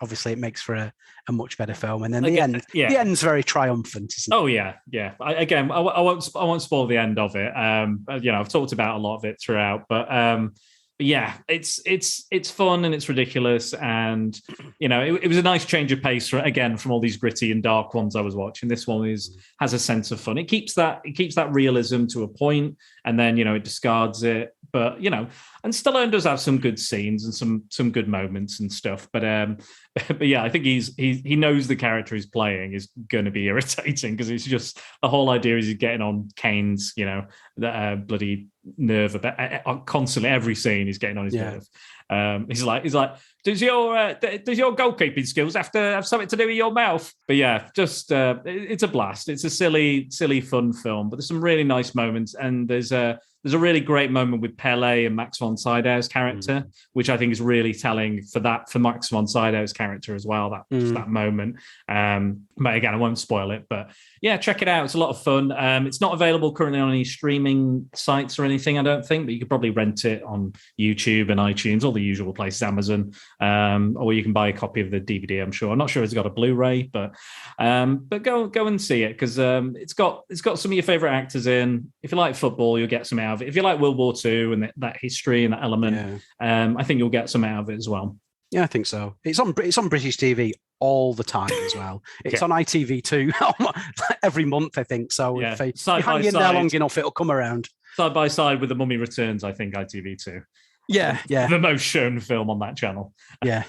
obviously it makes for a much better film. And then the end's very triumphant, isn't it?
Oh yeah. I won't spoil the end of it. I've talked about a lot of it throughout, but yeah, it's fun and it's ridiculous, and it was a nice change of pace from all these gritty and dark ones I was watching. This one has a sense of fun. It keeps that realism to a point, and then it discards it. But and Stallone does have some good scenes and some good moments and stuff. But yeah, I think he knows the character he's playing is going to be irritating because it's just the whole idea is he's getting on Kane's bloody nerve about constantly. Every scene he's getting on his nerve. He's like, does your goalkeeping skills have to have something to do with your mouth? But yeah, just it's a blast. It's a silly fun film, but there's some really nice moments, and there's a really great moment with Pele and Max von Sydow's character, which I think is really telling for Max von Sydow's character as well. That moment. But again, I won't spoil it. But yeah, check it out. It's a lot of fun. It's not available currently on any streaming sites or anything, I don't think, but you could probably rent it on YouTube and iTunes, all the usual places, Amazon, or you can buy a copy of the DVD. I'm sure. I'm not sure it's got a Blu-ray, but go and see it because it's got some of your favorite actors in. If you like football, you'll get some out of it. If you like World War II and that history and that element, I think you'll get some out of it as well.
Yeah, I think so. It's on British TV all the time as well. It's on ITV2 every month, I think. So if you hang in there long enough, it'll come around. Side
by side with The Mummy Returns, I think, ITV2.
Yeah.
The most shown film on that channel.
Yeah.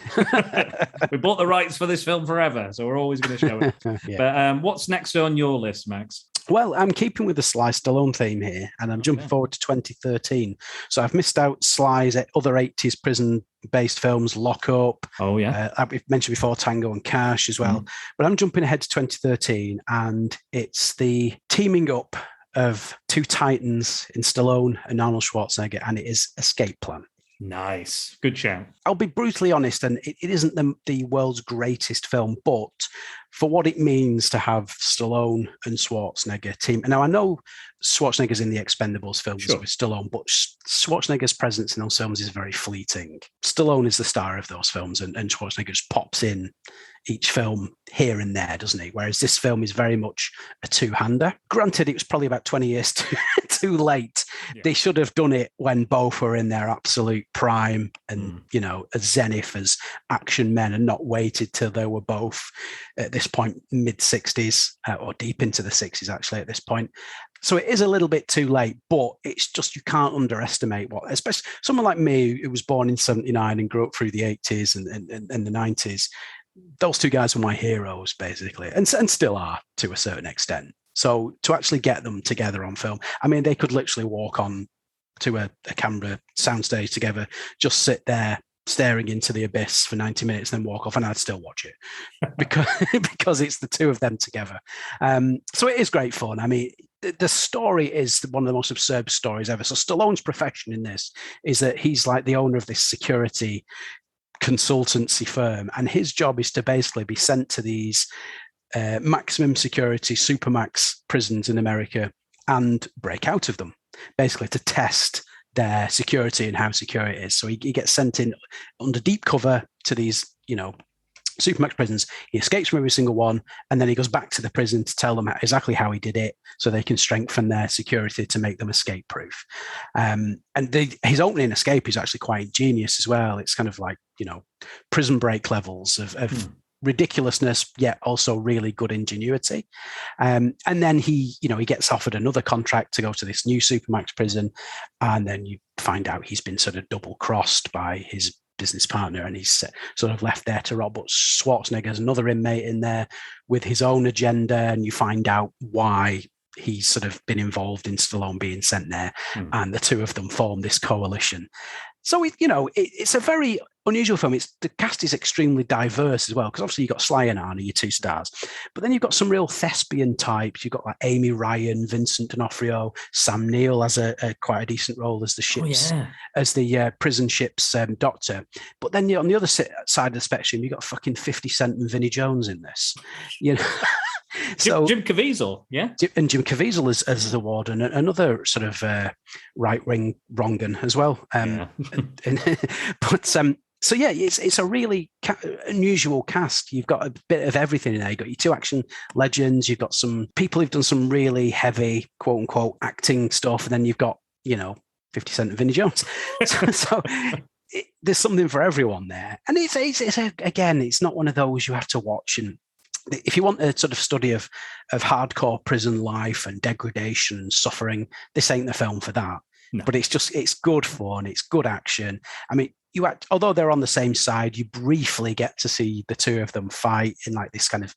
We bought the rights for this film forever, so we're always going to show it. But what's next on your list, Max?
Well, I'm keeping with the Sly Stallone theme here, and I'm jumping forward to 2013. So I've missed out Sly's other 80s prison-based films, Lock Up.
Oh, yeah.
We've mentioned before Tango and Cash as well. But I'm jumping ahead to 2013, and it's the teaming up of two titans in Stallone and Arnold Schwarzenegger, and it is Escape Plan.
Nice. Good shout.
I'll be brutally honest, and it isn't the world's greatest film, but for what it means to have Stallone and Schwarzenegger team. Now, I know Schwarzenegger's in the Expendables films with Stallone, but Schwarzenegger's presence in those films is very fleeting. Stallone is the star of those films, and Schwarzenegger just pops in each film here and there, doesn't he? Whereas this film is very much a two-hander. Granted, it was probably about 20 years too late. Yeah. They should have done it when both were in their absolute prime and, as zenith as action men, and not waited till they were both at this point mid-60s or deep into the 60s, actually, at this point. So it is a little bit too late, but it's just you can't underestimate especially someone like me who was born in 79 and grew up through the 80s and the 90s. Those two guys were my heroes, basically, and still are to a certain extent. So to actually get them together on film, I mean, they could literally walk on to a Canberra soundstage together, just sit there staring into the abyss for 90 minutes, then walk off, and I'd still watch it because it's the two of them together. So it is great fun. I mean, the story is one of the most absurd stories ever. So Stallone's profession in this is that he's like the owner of this security consultancy firm, and his job is to basically be sent to these maximum security supermax prisons in America and break out of them, basically to test their security and how secure it is. So he gets sent in under deep cover to these, supermax prisons. He escapes from every single one, and then he goes back to the prison to tell them exactly how he did it, so they can strengthen their security to make them escape proof. And his opening escape is actually quite ingenious as well. It's kind of like prison break levels of ridiculousness, yet also really good ingenuity. And then he gets offered another contract to go to this new supermax prison, and then you find out he's been sort of double crossed by his business partner, and he's sort of left there to rot. But Schwarzenegger's another inmate in there with his own agenda, and you find out why he's sort of been involved in Stallone being sent there, and the two of them form this coalition. So it's a very unusual film. The cast is extremely diverse as well, because obviously you've got Sly and Arnie, your two stars, but then you've got some real thespian types. You've got like Amy Ryan, Vincent D'Onofrio, Sam Neill has a quite a decent role as the ship's as the prison ship's doctor. But then on the other side of the spectrum, you've got fucking 50 Cent and Vinnie Jones in this. So
Jim Caviezel,
and Jim Caviezel as the warden, another sort of right-wing wrongun as well. So yeah, it's a really unusual cast. You've got a bit of everything in there. You've got your two action legends. You've got some people who've done some really heavy, quote unquote, acting stuff, and then you've got 50 Cent and Vinnie Jones. There's something for everyone there, and it's not one of those you have to watch. And if you want a sort of study of hardcore prison life and degradation and suffering, this ain't the film for that. No. But it's good fun. It's good action. I mean, although they're on the same side, you briefly get to see the two of them fight in like this kind of,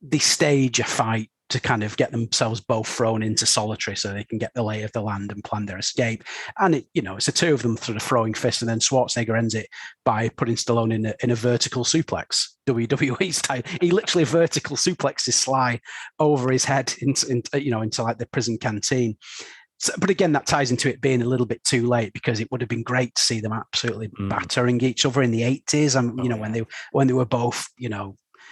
they stage a fight to kind of get themselves both thrown into solitary so they can get the lay of the land and plan their escape. And it's the two of them sort of throwing fists, and then Schwarzenegger ends it by putting Stallone in a vertical suplex, WWE style. He literally vertical suplexes Sly over his head into like the prison canteen. So, but again, that ties into it being a little bit too late, because it would have been great to see them absolutely battering each other in the 80s. And when they were both,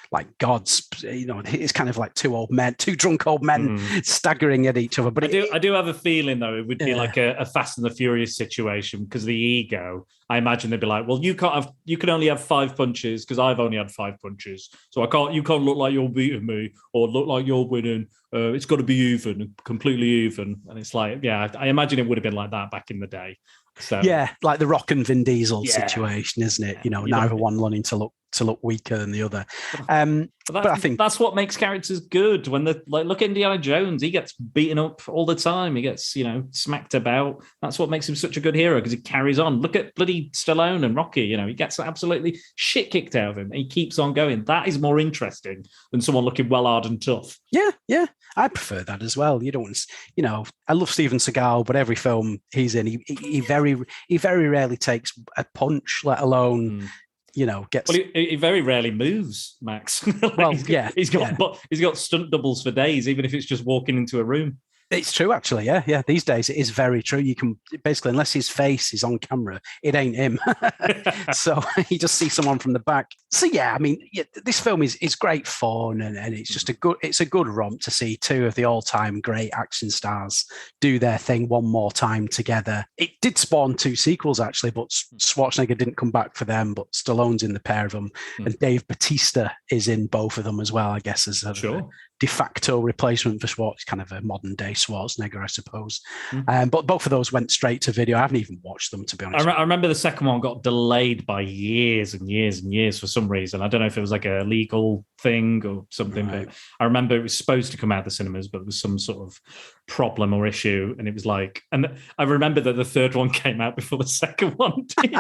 like gods, it's kind of like two drunk old men staggering at each other. But
I do have a feeling though it would be like a Fast and the Furious situation, because the ego. I imagine they'd be like, well, you can only have 5 punches because I've only had 5 punches, so you can't look like you're beating me or look like you're winning. It's got to be even, completely even. And it's like, I imagine it would have been like that back in the day. So
yeah, like the Rock and Vin Diesel situation, isn't it? Neither one wanting to look weaker than the other. But I think
that's what makes characters good. When look at Indiana Jones, he gets beaten up all the time. He gets smacked about. That's what makes him such a good hero, because he carries on. Look at bloody Stallone and Rocky. He gets absolutely shit kicked out of him. And he keeps on going. That is more interesting than someone looking well hard and tough.
Yeah, I prefer that as well. You don't want I love Steven Seagal, but every film he's in, he very rarely takes a punch, let alone gets.
Well, he very rarely moves, Max. He's got stunt doubles for days, even if it's just walking into a room.
It's true, actually. Yeah. These days, it is very true. You can basically, unless his face is on camera, it ain't him. So you just see someone from the back. So yeah, I mean, this film is great fun, and it's just a good romp to see two of the all-time great action stars do their thing one more time together. It did spawn 2 sequels actually, but Schwarzenegger didn't come back for them. But Stallone's in the pair of them, and Dave Bautista is in both of them as well. I guess as a de facto replacement for Schwartz, kind of a modern day Schwarzenegger, I suppose. But both of those went straight to video. I haven't even watched them, to be honest.
I remember the second one got delayed by years and years and years for some reason. I don't know if it was like a legal thing or something, but I remember it was supposed to come out of the cinemas, but there was some sort of problem or issue, and it was like, and I remember that the third one came out before the second one did.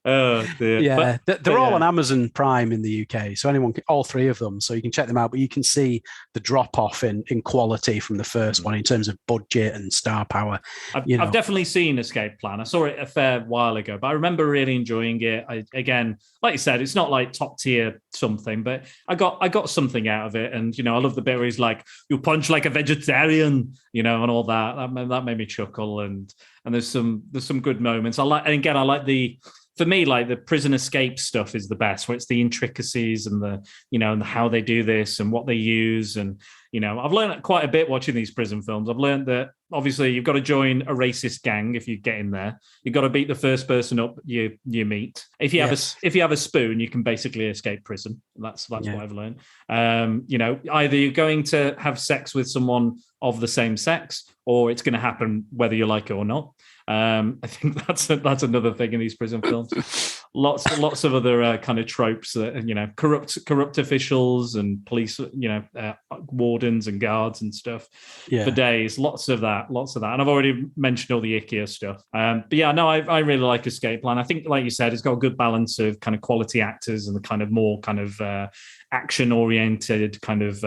Oh dear.
Yeah, they're all on Amazon Prime in the UK, so all 3 of them, so you can check them out. But you can see the drop off in quality from the first one in terms of budget and star power.
I've definitely seen Escape Plan. I saw it a fair while ago, but I remember really enjoying it. Again, like you said, it's not like top tier something, but I got something out of it. And I love the bit where he's like, "You punch like a vegetarian," and all that. That made me chuckle. And there's some good moments. I like the for me, like the prison escape stuff is the best, where it's the intricacies and the, and how they do this and what they use. And, I've learned quite a bit watching these prison films. I've learned that obviously you've got to join a racist gang if you get in there. You've got to beat the first person up you meet. If you have a spoon, you can basically escape prison. That's what I've learned. Either you're going to have sex with someone of the same sex, or it's going to happen whether you like it or not. I think that's another thing in these prison films. Lots of other kind of tropes that corrupt officials and police, wardens and guards and stuff for days. Lots of that. And I've already mentioned all the Ikea stuff. But yeah, no, I really like Escape Plan. I think, like you said, it's got a good balance of kind of quality actors and the kind of more kind of action-oriented kind of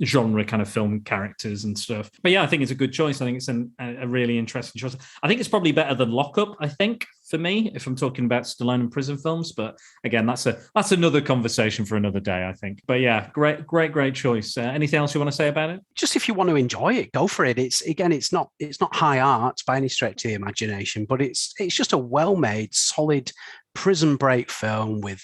genre kind of film characters and stuff. But yeah, I think it's a good choice. I think it's a really interesting choice. I think it's probably better than Lock Up, I think, for me, if I'm talking about Stallone and prison films. But again, that's another conversation for another day, I think. But yeah, great choice. Anything else you want to say about it?
Just if you want to enjoy it, go for it. It's not high art by any stretch of the imagination, but it's just a well-made, solid prison break film with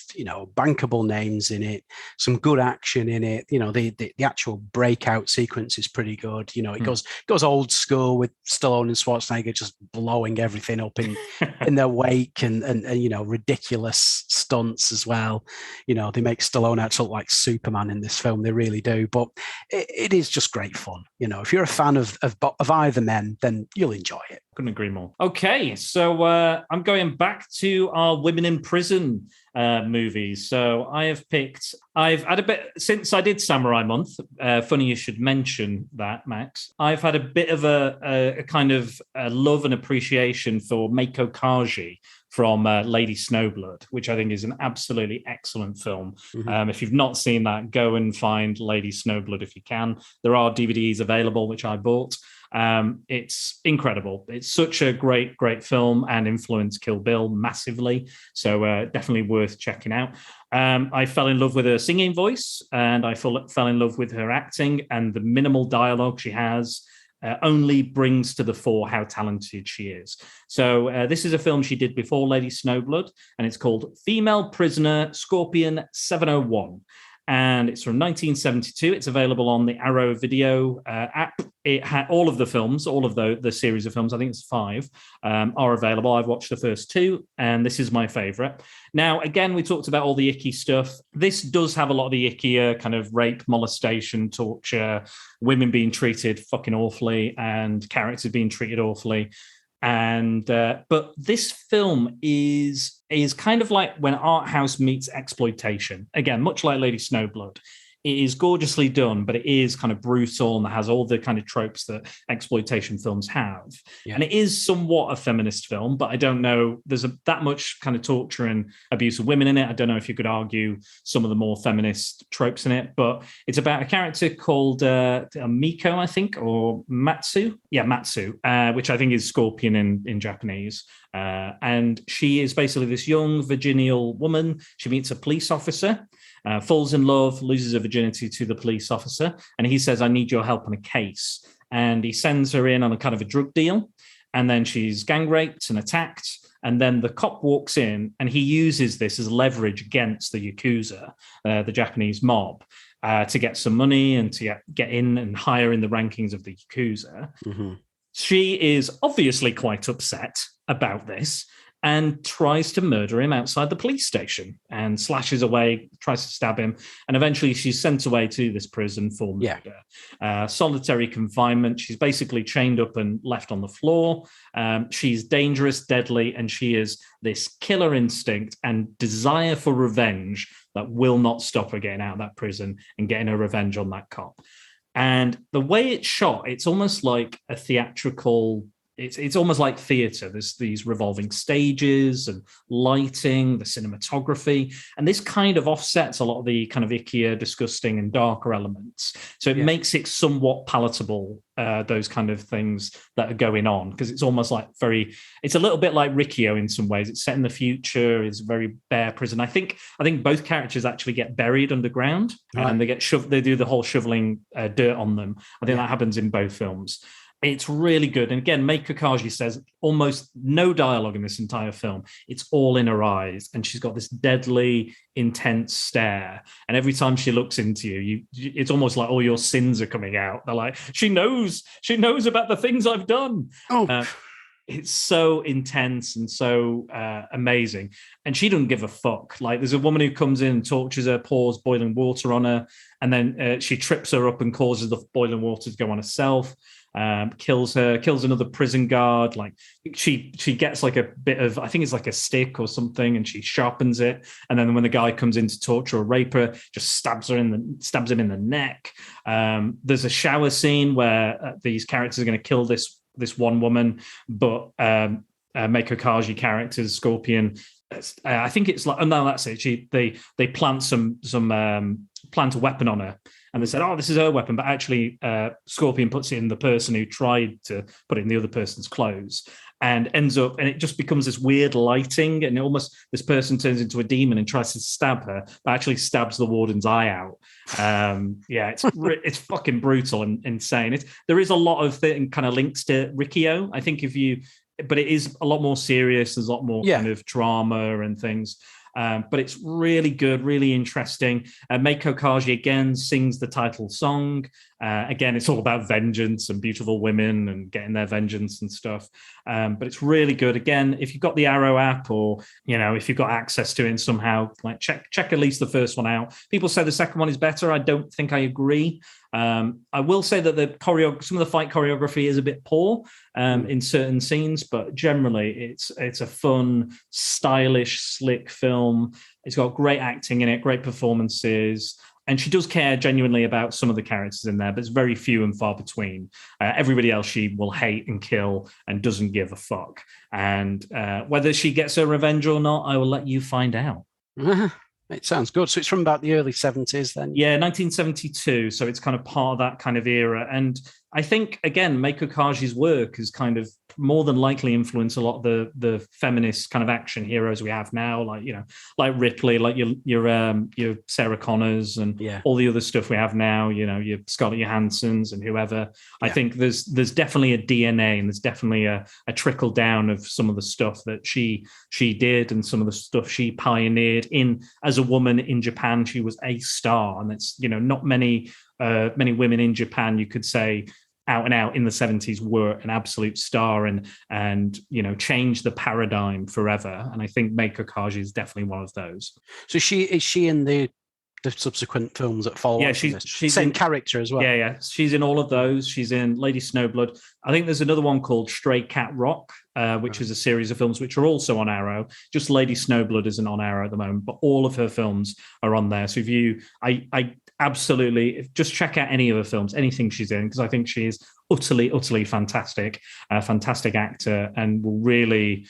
bankable names in it, some good action in it. The actual breakout sequence is pretty good. It goes old school with Stallone and Schwarzenegger just blowing everything up in their wake, and ridiculous stunts as well. They make Stallone out to look like Superman in this film. They really do. But it is just great fun. If you're a fan of either men, then you'll enjoy it.
Couldn't agree more. Okay, so I'm going back to our women in prison movies. So I've had a bit, since I did Samurai Month, funny you should mention that, Max. I've had a bit of a kind of love and appreciation for Meiko Kaji from Lady Snowblood, which I think is an absolutely excellent film. Mm-hmm. If you've not seen that, go and find Lady Snowblood if you can. There are DVDs available, which I bought. It's incredible. It's such a great film and influenced Kill Bill massively. So definitely worth checking out. I fell in love with her singing voice, and I fell in love with her acting, and the minimal dialogue she has only brings to the fore how talented she is. So this is a film she did before Lady Snowblood, and it's called Female Prisoner Scorpion 701. And it's from 1972. It's available on the Arrow Video app. It had all of the films, all of the series of films, I think it's 5, are available. I've watched the first 2, and this is my favorite. Now, again, we talked about all the icky stuff. This does have a lot of the ickier kind of rape, molestation, torture, women being treated fucking awfully, and characters being treated awfully. And but this film is kind of like when art house meets exploitation. Again, much like Lady Snowblood. It is gorgeously done, but it is kind of brutal and has all the kind of tropes that exploitation films have. Yeah. And it is somewhat a feminist film, but I don't know, there's that much kind of torture and abuse of women in it. I don't know if you could argue some of the more feminist tropes in it, but it's about a character called Miko, I think, or Matsu. Yeah, Matsu, which I think is Scorpion in Japanese. And she is basically this young virginal woman. She meets a police officer, falls in love, loses her virginity to the police officer, and he says, I need your help on a case. And he sends her in on a kind of a drug deal, and then she's gang raped and attacked, and then the cop walks in, and he uses this as leverage against the Yakuza, the Japanese mob, to get some money and to get in and higher in the rankings of the Yakuza. Mm-hmm. She is obviously quite upset about this and tries to murder him outside the police station and slashes away, tries to stab him. And eventually she's sent away to this prison for murder. Yeah. Solitary confinement. She's basically chained up and left on the floor. She's dangerous, deadly, and she is this killer instinct and desire for revenge that will not stop her getting out of that prison and getting her revenge on that cop. And the way it's shot, it's almost like a theatrical... It's almost like theatre. There's these revolving stages and lighting, the cinematography, and this kind of offsets a lot of the kind of ickier, disgusting, and darker elements. So it makes it somewhat palatable, those kind of things that are going on, because it's almost like it's a little bit like Riki-Oh in some ways. It's set in the future. It's a very bare prison. I think both characters actually get buried underground, and they get shoved. They do the whole shoveling dirt on them. I think that happens in both films. It's really good. And again, Meiko Kaji says almost no dialogue in this entire film. It's all in her eyes. And she's got this deadly, intense stare. And every time she looks into you, it's almost like all your sins are coming out. They're like, she knows about the things I've done. It's so intense and so amazing. And she doesn't give a fuck. Like, there's a woman who comes in and tortures her, pours boiling water on her, and then she trips her up and causes the boiling water to go on herself. Kills another prison guard. Like, she gets like a bit of, I think it's like a stick or something, and she sharpens it. And then when the guy comes in to torture or rape her, just stabs him in the neck. There's a shower scene where these characters are going to kill this one woman, but Meiko Kaji character's Scorpion. I think it's like, oh no, that's it. They plant plant a weapon on her, and they said, "Oh, this is her weapon," but actually, Scorpion puts it in the person who tried to put it in the other person's clothes, and ends up, and it just becomes this weird lighting, and almost this person turns into a demon and tries to stab her, but actually stabs the warden's eye out. It's fucking brutal and insane. There is a lot of kind of links to Riki-Oh. I think but it is a lot more serious. There's a lot more kind of drama and things. But it's really good, really interesting. Meiko Kaji again sings the title song. Again, it's all about vengeance and beautiful women and getting their vengeance and stuff. But it's really good. Again, if you've got the Arrow app, or if you've got access to it somehow, like check at least the first one out. People say the second one is better. I don't think I agree. I will say that some of the fight choreography is a bit poor in certain scenes, but generally it's a fun, stylish, slick film. It's got great acting in it, great performances, and she does care genuinely about some of the characters in there, but it's very few and far between. Everybody else she will hate and kill and doesn't give a fuck. And whether she gets her revenge or not, I will let you find out.
It sounds good. So it's from about the early 70s then?
Yeah, 1972. So it's kind of part of that kind of era. And I think, again, Meiko Kaji's work has kind of more than likely influenced a lot of the feminist kind of action heroes we have now, like Ripley, like your Sarah Connors and all the other stuff we have now, your Scarlett Johanssons and whoever. I think there's definitely a DNA, and there's definitely a trickle down of some of the stuff that she did and some of the stuff she pioneered in. As a woman in Japan, she was a star, and it's not many women in Japan you could say out and out in the 70s were an absolute star and changed the paradigm forever. And I think Meiko Kaji is definitely one of those.
So is she in the subsequent films that follow?
Yeah, she's
same character as well.
Yeah. She's in all of those. She's in Lady Snowblood. I think there's another one called Stray Cat Rock, which is a series of films which are also on Arrow. Just Lady Snowblood isn't on Arrow at the moment, but all of her films are on there. So I absolutely just check out any of her films, anything she's in, because I think she is utterly fantastic, a fantastic actor, and will really,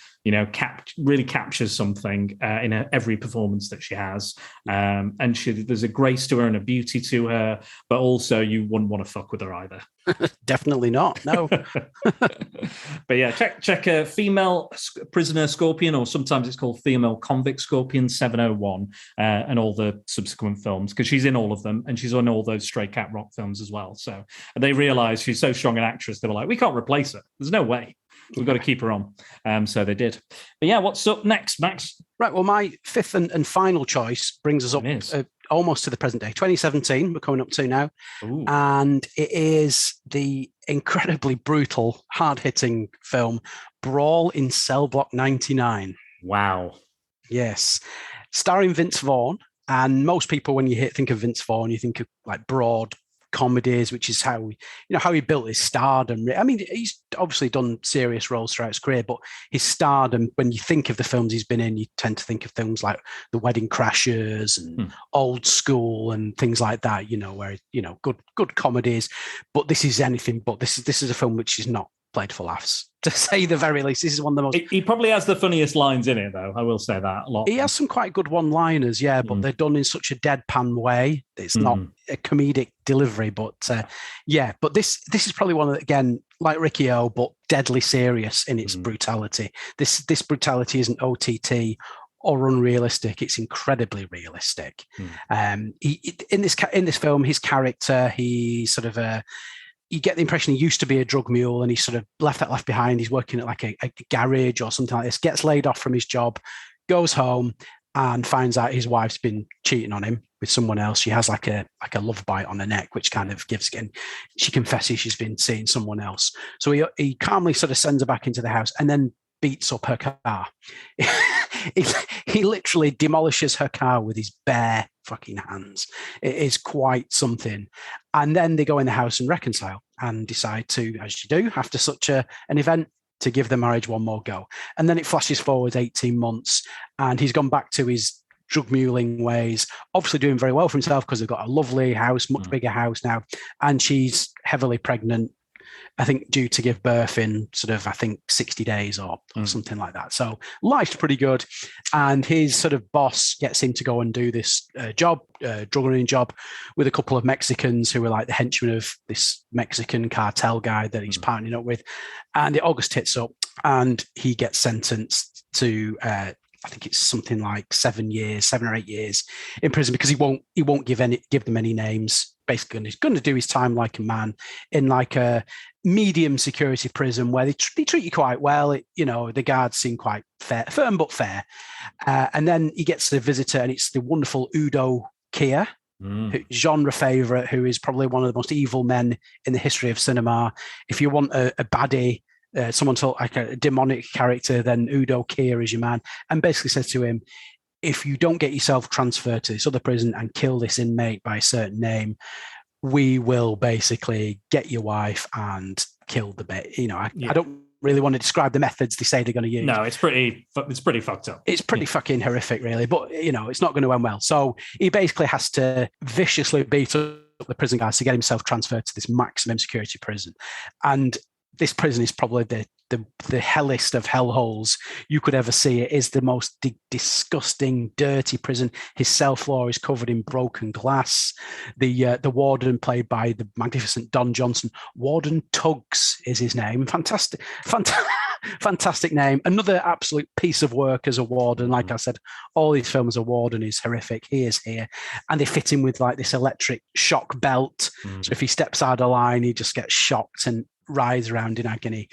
really captures something in every performance that she has. And there's a grace to her and a beauty to her, but also you wouldn't want to fuck with her either.
Definitely not. No.
But yeah, check a female prisoner Scorpion, or sometimes it's called female convict Scorpion 701, and all the subsequent films, because she's in all of them, and she's on all those Stray Cat Rock films as well. So they realized she's so strong an actress, they were like, we can't replace her. There's no way. We've got to keep her on. So they did. But yeah, what's up next, Max?
Right. Well, my fifth and final choice brings us up almost to the present day, 2017. We're coming up to now.
Ooh.
And it is the incredibly brutal, hard-hitting film Brawl in Cell Block 99.
Wow.
Yes. Starring Vince Vaughn. And most people, when you think of Vince Vaughn, you think of like broad comedies, which is how he built his stardom. I mean, he's obviously done serious roles throughout his career, but his stardom, when you think of the films he's been in, you tend to think of films like The Wedding Crashers and Old School and things like that, where good comedies. But this is anything but. This is a film which is not played for laughs, to say the very least. This is one of the most...
He probably has the funniest lines in it, though. I will say that a lot.
He has some quite good one-liners, but they're done in such a deadpan way. It's not a comedic delivery, but but this is probably one of, again, like Riki-Oh, but deadly serious in its brutality. This brutality isn't OTT or unrealistic. It's incredibly realistic. In this film, his character, he sort of you get the impression he used to be a drug mule and he's sort of left that left behind. He's working at like a garage or something like this, gets laid off from his job, goes home and finds out his wife's been cheating on him with someone else. She has like a love bite on her neck, which kind of gives again. She confesses she's been seeing someone else. So he calmly sort of sends her back into the house and then beats up her car. he literally demolishes her car with his bare fucking hands. It is quite something. And then they go in the house and reconcile and decide to, as you do, after such an event, to give the marriage one more go. And then it flashes forward 18 months and he's gone back to his drug muling ways, obviously doing very well for himself because they've got a lovely house, much bigger house now. And she's heavily pregnant, I think due to give birth in sort of, 60 days or something like that. So life's pretty good. And his sort of boss gets him to go and do this drug running job with a couple of Mexicans who are like the henchmen of this Mexican cartel guy that he's partnering up with. And it all goes tits up and he gets sentenced to, I think it's something like 7 or 8 years in prison because he won't give them any names. Basically, he's going to do his time like a man in like a medium security prison where they treat you quite well. The guards seem quite firm but fair. And then he gets the visitor, and it's the wonderful Udo Kier, genre favorite, who is probably one of the most evil men in the history of cinema. If you want a baddie, someone like a demonic character, then Udo Kier is your man, and basically says to him, if you don't get yourself transferred to this other prison and kill this inmate by a certain name, we will basically get your wife and kill the bit. I don't really want to describe the methods they say they're going to use.
No, it's pretty fucked up.
It's pretty fucking horrific, really. But, it's not going to end well. So he basically has to viciously beat up the prison guards to get himself transferred to this maximum security prison. And this prison is probably the hellest of hellholes you could ever see. It is the most disgusting, dirty prison. His cell floor is covered in broken glass. The warden, played by the magnificent Don Johnson, Warden Tuggs is his name. Fantastic name. Another absolute piece of work as a warden. Like I said, all these films, a warden is horrific. He is here. And they fit him with like this electric shock belt. So if he steps out of line, he just gets shocked and writhes around in agony.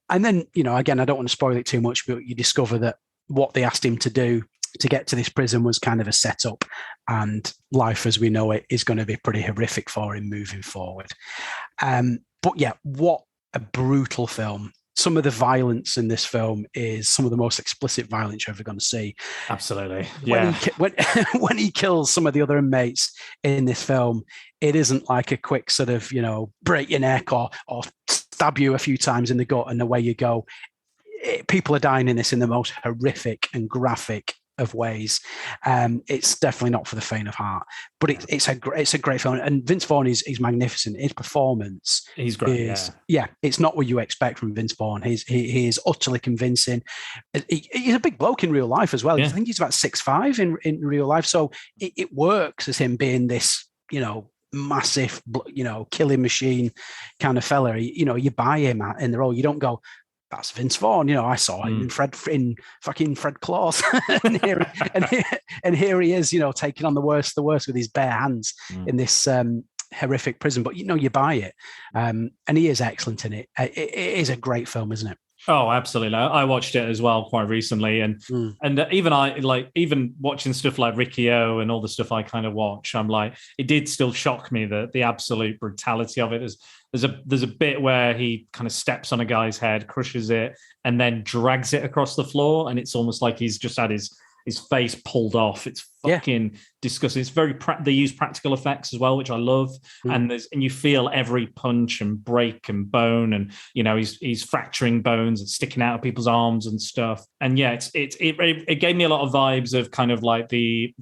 And then, again, I don't want to spoil it too much, but you discover that what they asked him to do to get to this prison was kind of a setup, and life as we know it is going to be pretty horrific for him moving forward. But yeah, what a brutal film. Some of the violence in this film is some of the most explicit violence you're ever going to see.
Absolutely. Yeah.
When he kills some of the other inmates in this film, it isn't like a quick sort of, break your neck or stab you a few times in the gut and away you go. People are dying in this in the most horrific and graphic of ways. It's definitely not for the faint of heart, but it's a great film, and Vince Vaughn is magnificent. His performance,
he's great.
It's not what you expect from Vince Vaughn. He is utterly convincing. He's a big bloke in real life as well. I think he's about 6'5" in real life, so it works as him being this massive killing machine kind of fella. You buy him in the role. You don't go, that's Vince Vaughn. I saw him in fucking Fred Claus, and here he is, taking on the worst with his bare hands in this horrific prison. But you buy it, and he is excellent in it. It is a great film, isn't it?
Oh, absolutely. I watched it as well quite recently. And even watching stuff like Riki-Oh and all the stuff I kind of watch, I'm like, it did still shock me that the absolute brutality of it. There's a bit where he kind of steps on a guy's head, crushes it, and then drags it across the floor. And it's almost like he's just had his face pulled off. It's fucking disgusting. It's very they use practical effects as well, which I love. And you feel every punch and break and bone, and he's fracturing bones and sticking out of people's arms and stuff. And yeah, it gave me a lot of vibes of kind of like the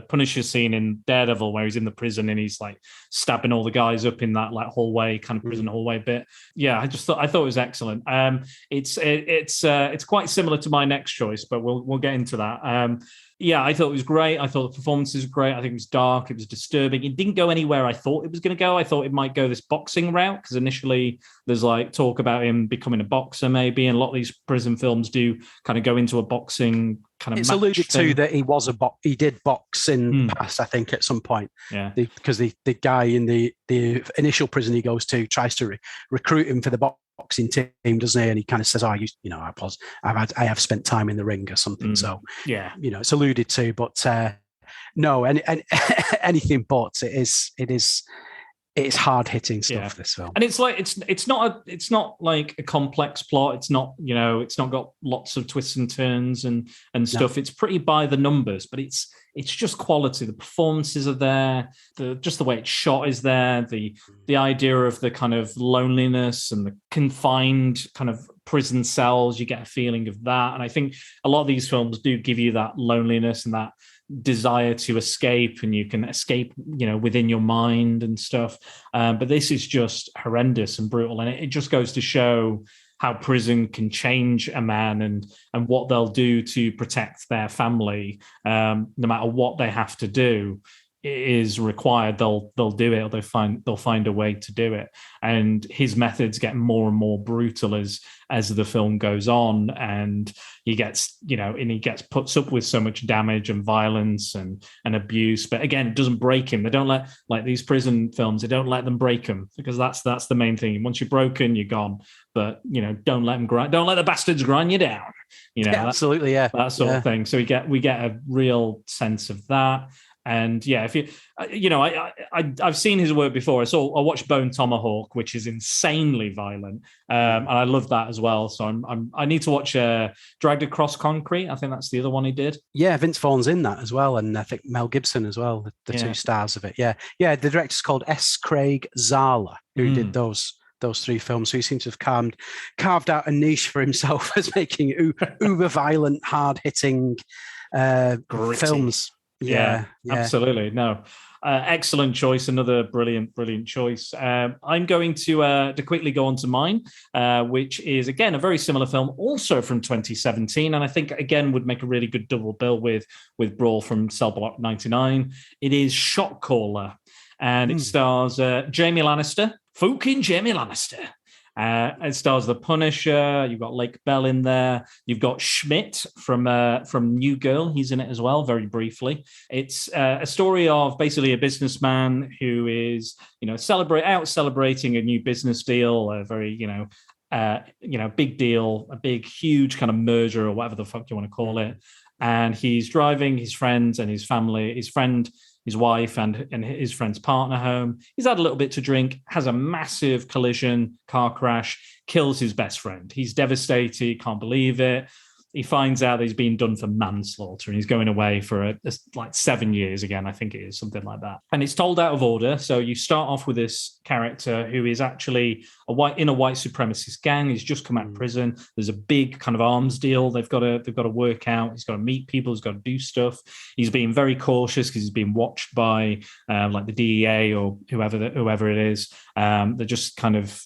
Punisher scene in Daredevil, where he's in the prison and he's like stabbing all the guys up in that like hallway, kind of prison hallway bit. Yeah, I thought it was excellent. It's quite similar to my next choice, but we'll get into that. I thought it was great. I thought the performances were great. I think it was dark. It was disturbing. It didn't go anywhere I thought it was going to go. I thought it might go this boxing route, because initially there's like talk about him becoming a boxer maybe, and a lot of these prison films do kind of go into a boxing kind of
it's
match
alluded
thing.
to that he did box in the past, I think, at some point.
Yeah.
Because the guy in the initial prison he goes to tries to recruit him for the boxing team, doesn't he? And he kind of says, I have spent time in the ring or something. So
yeah,
it's alluded to, but no, and anything but it is hard hitting stuff. This film,
and it's like it's not like a complex plot. It's not it's not got lots of twists and turns and stuff. No. It's pretty by the numbers, but it's just quality. The performances are there. Just the way it's shot is there. The idea of the kind of loneliness and the confined kind of prison cells, you get a feeling of that. And I think a lot of these films do give you that loneliness and that desire to escape, and you can escape within your mind and stuff, but this is just horrendous and brutal, and it just goes to show how prison can change a man and what they'll do to protect their family. No matter what they have to do is required, they'll do it, or they'll find a way to do it. And his methods get more and more brutal as the film goes on, and he gets puts up with so much damage and violence and abuse. But again, it doesn't break him. They don't let, like these prison films, they don't let them break him, because that's the main thing. Once you're broken, you're gone. But don't let the bastards grind you down.
Absolutely,
that sort of thing. So we get a real sense of that. And if you, I've seen his work before. I watched Bone Tomahawk, which is insanely violent, and I love that as well. So I need to watch Dragged Across Concrete. I think that's the other one he did.
Yeah, Vince Vaughn's in that as well, and I think Mel Gibson as well. The two stars of it. Yeah. The director's called S. Craig Zahler, who did those three films. So he seems to have carved out a niche for himself as making uber violent, hard hitting films. Yeah,
absolutely. No, excellent choice. Another brilliant choice. I'm going to quickly go on to mine, which is again a very similar film, also from 2017, and I think again would make a really good double bill with Brawl from Cell Block 99. It is Shot Caller, and it stars Jamie Lannister, fucking Jamie Lannister. It stars the Punisher. You've got Lake Bell in there. You've got Schmidt from New Girl. He's in it as well, very briefly. It's a story of basically a businessman who is celebrating a new business deal, a very big deal, a big huge kind of merger or whatever the fuck you want to call it. And he's driving his friends and his family, his wife and his friend's partner home. He's had a little bit to drink, has a massive car crash, kills his best friend. He's devastated, can't believe it. He finds out that he's been done for manslaughter, and he's going away for like 7 years again, I think it is, something like that. And it's told out of order. So you start off with this character who is actually in a white supremacist gang. He's just come out of prison. There's a big kind of arms deal they've got to work out. He's got to meet people. He's got to do stuff. He's being very cautious because he's being watched by like the DEA or whoever it is. They're just kind of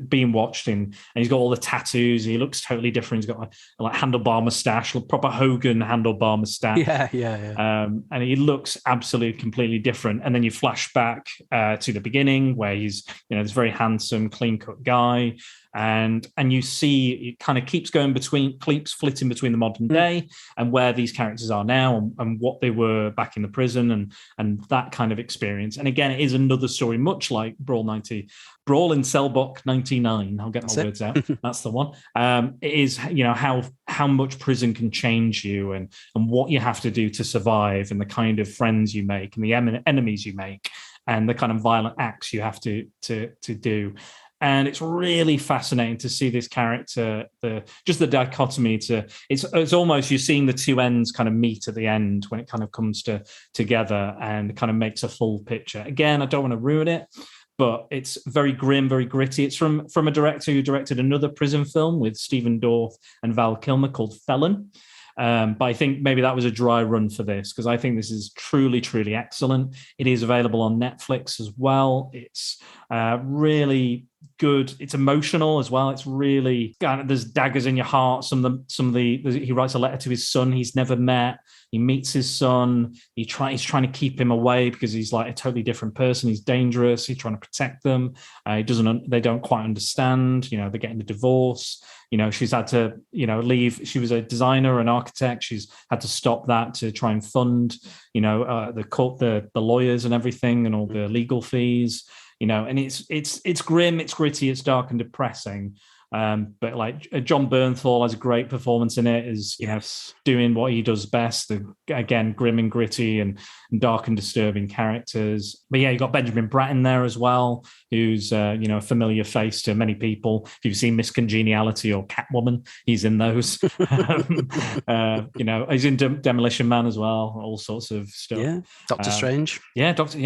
being watched, and he's got all the tattoos. He looks totally different. He's got like handlebar mustache, proper Hogan handlebar mustache.
Yeah.
And he looks absolutely completely different. And then you flash back to the beginning where he's this very handsome, clean-cut guy. And you see it kind of keeps flitting between the modern day and where these characters are now and what they were back in the prison and that kind of experience. And again, it is another story, much like Brawl in Cell Block 99. I'll get my words out. That's the one. It is, how much prison can change you and what you have to do to survive, and the kind of friends you make and the enemies you make and the kind of violent acts you have to do. And it's really fascinating to see this character, the dichotomy it's almost you're seeing the two ends kind of meet at the end when it kind of comes together and kind of makes a full picture. Again, I don't want to ruin it, but it's very grim, very gritty. It's from a director who directed another prison film with Stephen Dorff and Val Kilmer called Felon. But I think maybe that was a dry run for this, because I think this is truly, truly excellent. It is available on Netflix as well. It's really good. It's emotional as well. It's really there's daggers in your heart. He writes a letter to his son he's never met. He meets his son. He's trying to keep him away because he's like a totally different person. He's dangerous. He's trying to protect them. They don't quite understand. They're getting a divorce. She's had to, leave. She was a designer, an architect. She's had to stop that to try and fund, the lawyers and everything and all the legal fees. And it's grim, it's gritty, it's dark and depressing. But like John Bernthal has a great performance in it, doing what he does best. Again, grim and gritty and dark and disturbing characters. But yeah, you got Benjamin Bratt in there as well, who's a familiar face to many people. If you've seen Miss Congeniality or Catwoman, he's in those. He's in Demolition Man as well. All sorts of stuff.
Yeah, Doctor Strange.
Yeah, Doctor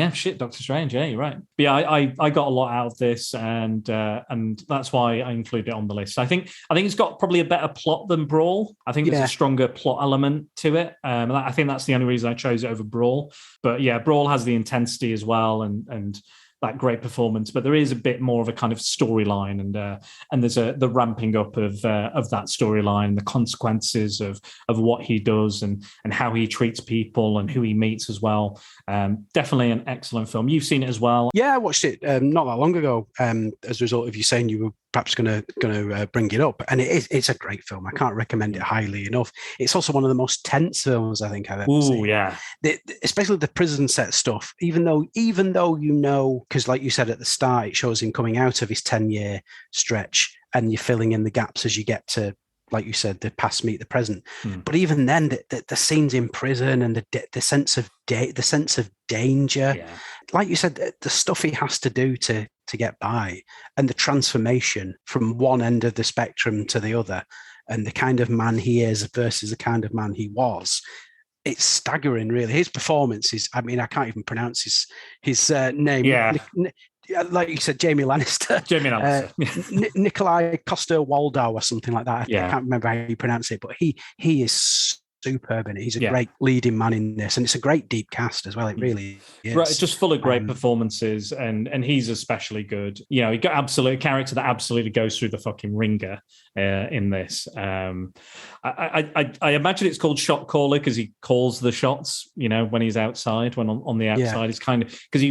Strange. Yeah, you're right. But yeah, I got a lot out of this, and that's why I included it on the list. I think it's got probably a better plot than Brawl. I think there's a stronger plot element to it. I think that's the only reason I chose it over Brawl. But yeah, Brawl has the intensity as well, and that great performance. But there is a bit more of a kind of storyline, and there's the ramping up of that storyline, the consequences of what he does and how he treats people and who he meets as well. Definitely an excellent film. You've seen it as well.
Yeah, I watched it not that long ago. As a result of you saying you were perhaps going to bring it up, and it's a great film. I can't recommend it highly enough. It's also one of the most tense films I think I've ever seen.
Yeah,
especially the prison set stuff. Even though because like you said at the start, it shows him coming out of his 10-year stretch, and you're filling in the gaps as you get to, like you said, the past meet the present. But even then, the scenes in prison and the sense of danger, like you said, the stuff he has to do to get by, and the transformation from one end of the spectrum to the other, and the kind of man he is versus the kind of man he was. It's staggering, really. His performance is, I can't even pronounce his name.
Yeah.
Like you said, Jamie Lannister. Nikolai Coster-Waldau or something like that. I can't remember how you pronounce it, but he is superb in it. He's a great leading man in this, and it's a great deep cast as well. It really is.
Right, just full of great performances, and he's especially good. He got a character that absolutely goes through the fucking ringer in this. I imagine it's called shot caller because he calls the shots. When he's outside, when on the outside, it's kind of because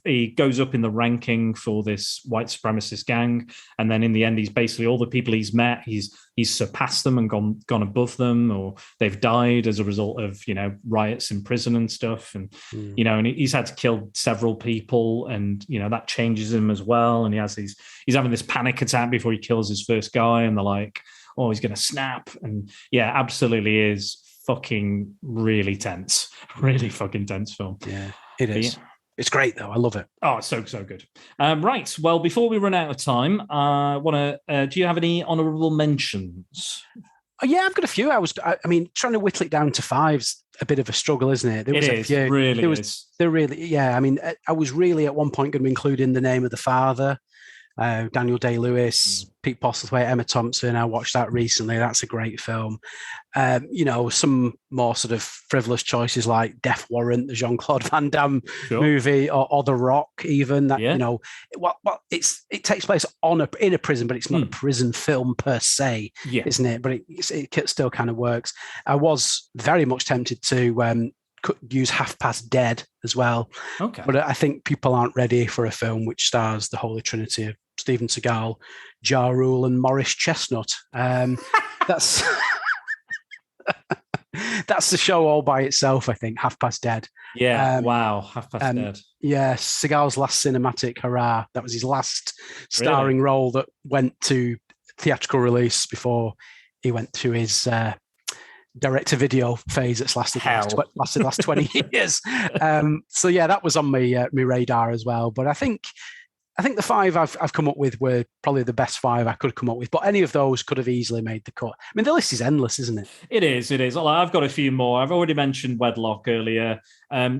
he goes up in the ranking for this white supremacist gang, and then in the end, he's basically all the people he's met. He's surpassed them and gone above them, or they've died as a result of riots in prison and stuff, and and he's had to kill several people, and that changes him as well. And he's having this panic attack before he kills his first guy, and they're like, oh, he's gonna snap. And absolutely is fucking really tense, really fucking tense film.
Yeah, it is. It's great, though. I love it.
Oh, it's so good. Right. Well, before we run out of time, do you have any honourable mentions?
Yeah, I've got a few. Trying to whittle it down to five's a bit of a struggle, isn't it?
It really is.
I was really at one point going to include In the Name of the Father, Daniel Day-Lewis, Pete Postlethwaite, Emma Thompson. I watched that recently. That's a great film. Some more sort of frivolous choices like Death Warrant, the Jean-Claude Van Damme movie, or The Rock, even. That it takes place in a prison, but it's not a prison film per se, isn't it? But it still kind of works. I was very much tempted to use Half Past Dead as well.
Okay.
But I think people aren't ready for a film which stars the Holy Trinity of Steven Seagal, Ja Rule, and Morris Chestnut. That's that's the show all by itself, I think, Half Past Dead.
Yeah, wow, Half Past Dead.
Yeah, Seagal's last cinematic hurrah. That was his last starring role that went to theatrical release before he went through his direct-to-video phase that's lasted the last 20 years. So yeah, that was on my radar as well. But I think the five I've come up with were probably the best five I could come up with. But any of those could have easily made the cut. I mean, the list is endless, isn't it?
It is. Well, I've got a few more. I've already mentioned Wedlock earlier.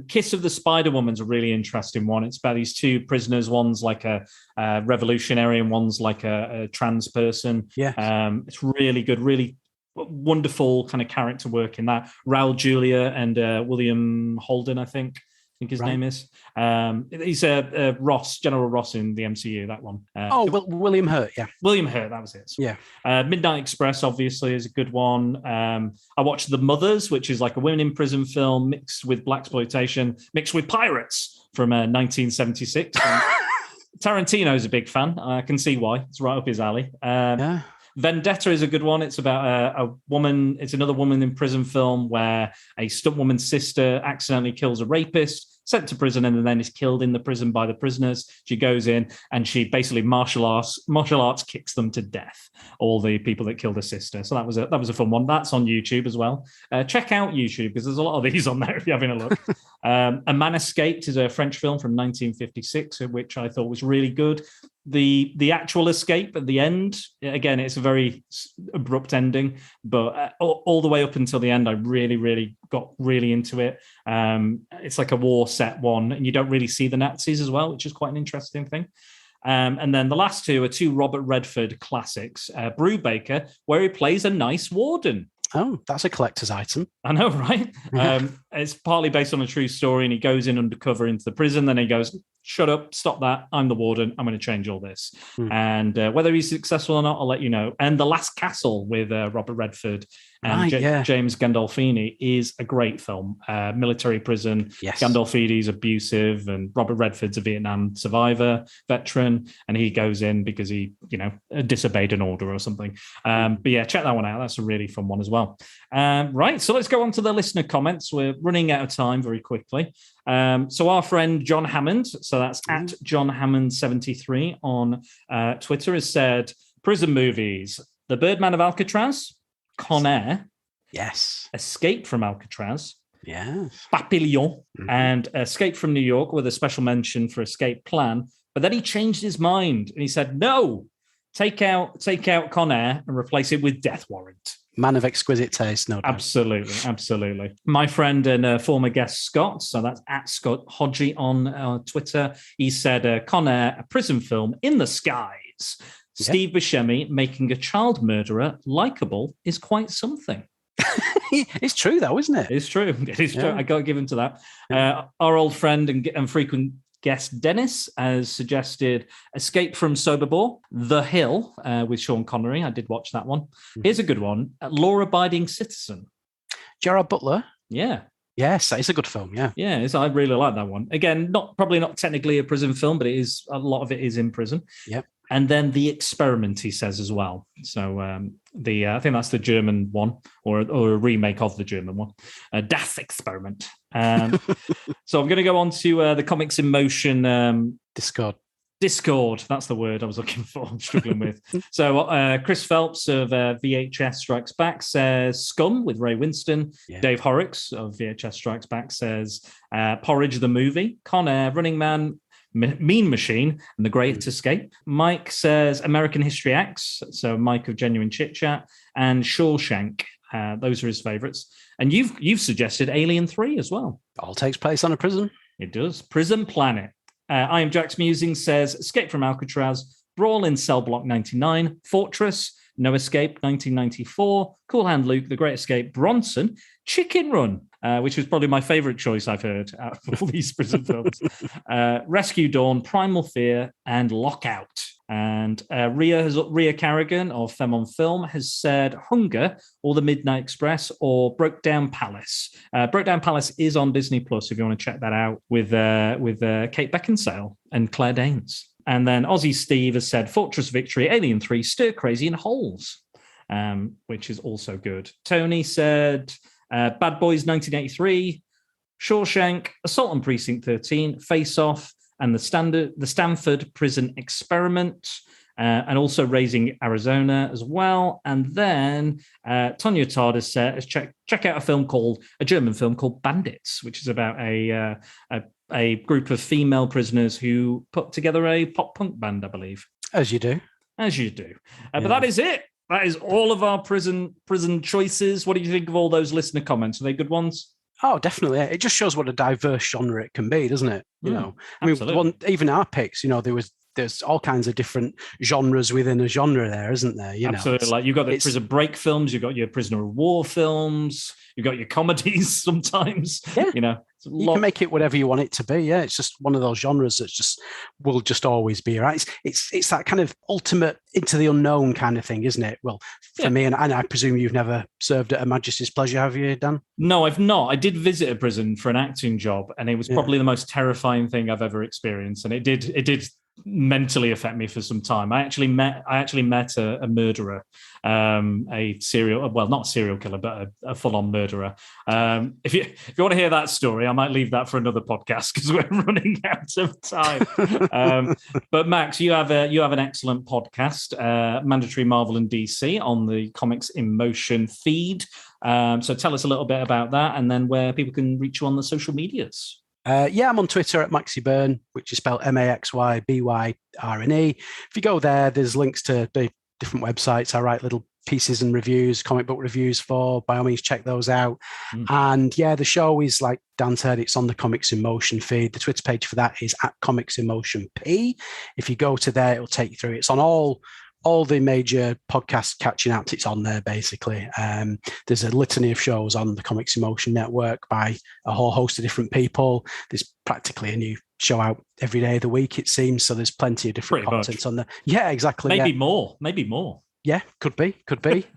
Kiss of the Spider-Woman's a really interesting one. It's about these two prisoners. One's like a revolutionary and one's like a trans person.
Yeah.
It's really good, really wonderful kind of character work in that. Raul Julia and William Holden, I think. think his
Right.
name is. He's Ross, General Ross in the MCU, that one.
William Hurt, yeah.
William Hurt, that was it.
Yeah.
Midnight Express, obviously, is a good one. I watched The Mothers, which is like a women in prison film mixed with blaxploitation, mixed with pirates from 1976. Tarantino's a big fan. I can see why. It's right up his alley.
Yeah.
Vendetta is a good one. It's about a woman. It's another woman in prison film where a stunt woman's sister accidentally kills a rapist, sent to prison, and then is killed in the prison by the prisoners. She goes in and she basically martial arts kicks them to death. All the people that killed her sister. So that was a fun one. That's on YouTube as well. Check out YouTube because there's a lot of these on there if you're having a look. A Man Escaped is a French film from 1956, which I thought was really good. The actual escape at the end, again, it's a very abrupt ending, but all the way up until the end, I really got really into it. It's like a war set one, and you don't really see the Nazis as well, which is quite an interesting thing. And then the last two are two Robert Redford classics, Brubaker, where he plays a nice warden.
Oh, that's a collector's item.
I know, right? It's partly based on a true story, and he goes in undercover into the prison. Then he goes, shut up, stop that. I'm the warden. I'm going to change all this. And whether he's successful or not, I'll let you know. And The Last Castle with Robert Redford and James Gandolfini is a great film. Military prison.
Yes.
Gandolfini's abusive, and Robert Redford's a Vietnam survivor, veteran, and he goes in because he, disobeyed an order or something. But yeah, check that one out. That's a really fun one as well. Right, so let's go on to the listener comments. We're running out of time very quickly. So our friend John Hammond, so that's at John Hammond 73 on Twitter, has said, prison movies, The Birdman of Alcatraz, Con Air,
yes,
Escape from Alcatraz,
yes,
Papillon, and Escape from New York, with a special mention for Escape Plan. But then he changed his mind and he said, no, take out Con Air and replace it with Death Warrant.
Man of exquisite taste, no doubt.
Absolutely. My friend and former guest Scott, so that's at Scott Hodgie on Twitter, he said, Con Air, a prison film in the skies. Steve Buscemi making a child murderer likable is quite something.
It's true, though, isn't it?
It's true. It is true. I got to give him to that. Our old friend and frequent guest Dennis has suggested Escape from Sobibor, The Hill with Sean Connery. I did watch that one. Here's a good one, Law-Abiding Citizen.
Gerard Butler?
Yeah.
Yes, it's a good film, yeah.
Yeah, I really like that one. Again, probably not technically a prison film, but a lot of it is in prison.
Yep.
And then The Experiment, he says as well. So I think that's the German one, or a remake of the German one, Das Experiment. So I'm going to go on to the Comics in Motion Discord, that's the word I was looking for. I'm struggling with. So Chris Phelps of VHS Strikes Back says Scum with Ray Winston. Yeah. Dave Horrocks of VHS Strikes Back says Porridge the Movie, Con Air, Running Man, Mean Machine, and The Great Escape. Mike says American History X, so Mike of Genuine Chit Chat, and Shawshank. Those are his favourites. And you've suggested Alien 3 as well.
All takes place on a prison.
It does. Prison Planet. I Am Jack's Musing says Escape from Alcatraz, Brawl in Cell Block 99, Fortress, No Escape 1994, Cool Hand Luke, The Great Escape, Bronson, Chicken Run, which was probably my favourite choice I've heard out of all these prison films, Rescue Dawn, Primal Fear, and Lockout. And Rhea Carrigan of Femme on Film has said Hunger or The Midnight Express or Broke Down Palace. Broke Down Palace is on Disney Plus if you want to check that out with Kate Beckinsale and Claire Danes. And then Aussie Steve has said Fortress Victory, Alien 3, Stir Crazy, and Holes, which is also good. Tony said Bad Boys 1983, Shawshank, Assault on Precinct 13, Face Off, and the Stanford Prison Experiment, and also Raising Arizona as well. And then Tonya Todd has check out a German film called Bandits, which is about a group of female prisoners who put together a pop punk band, I believe.
As you do.
But that is it. That is all of our prison choices. What do you think of all those listener comments? Are they good ones?
Oh, definitely. It just shows what a diverse genre it can be, doesn't it? You know, I
absolutely.
mean, even our picks, there was there's all kinds of different genres within a genre there, isn't there?
Absolutely. Like you've got the prison break films, you've got your prisoner of war films, you've got your comedies sometimes.
Yeah.
You
can make it whatever you want it to be. Yeah, it's just one of those genres that will just always be right. It's that kind of ultimate into the unknown kind of thing, isn't it? Well, for me, and I presume you've never served at Her Majesty's Pleasure, have you, Dan?
No, I've not. I did visit a prison for an acting job, and it was probably the most terrifying thing I've ever experienced. And it did mentally affect me for some time. I actually met a murderer, not a serial killer, but a full-on murderer. If you want to hear that story, I might leave that for another podcast because we're running out of time. But Max, you have an excellent podcast, Mandatory Marvel and DC, on the Comics in Motion feed. So tell us a little bit about that, and then where people can reach you on the social medias.
I'm on Twitter at Maxi Byrne, which is spelled MaxyByrne. If you go there, there's links to the different websites I write little pieces and reviews, comic book reviews for. By all means, check those out. And the show is, like Dan said, it's on the Comics in Motion feed. The Twitter page for that is at Comics in Motion P. If you go to there, it'll take you through. It's on all the major podcast catching apps. It's on there, basically. There's a litany of shows on the Comics in Motion network by a whole host of different people. There's practically a new show out every day of the week, it seems. So there's plenty of different content on there. Yeah, exactly.
Maybe more.
Yeah, could be.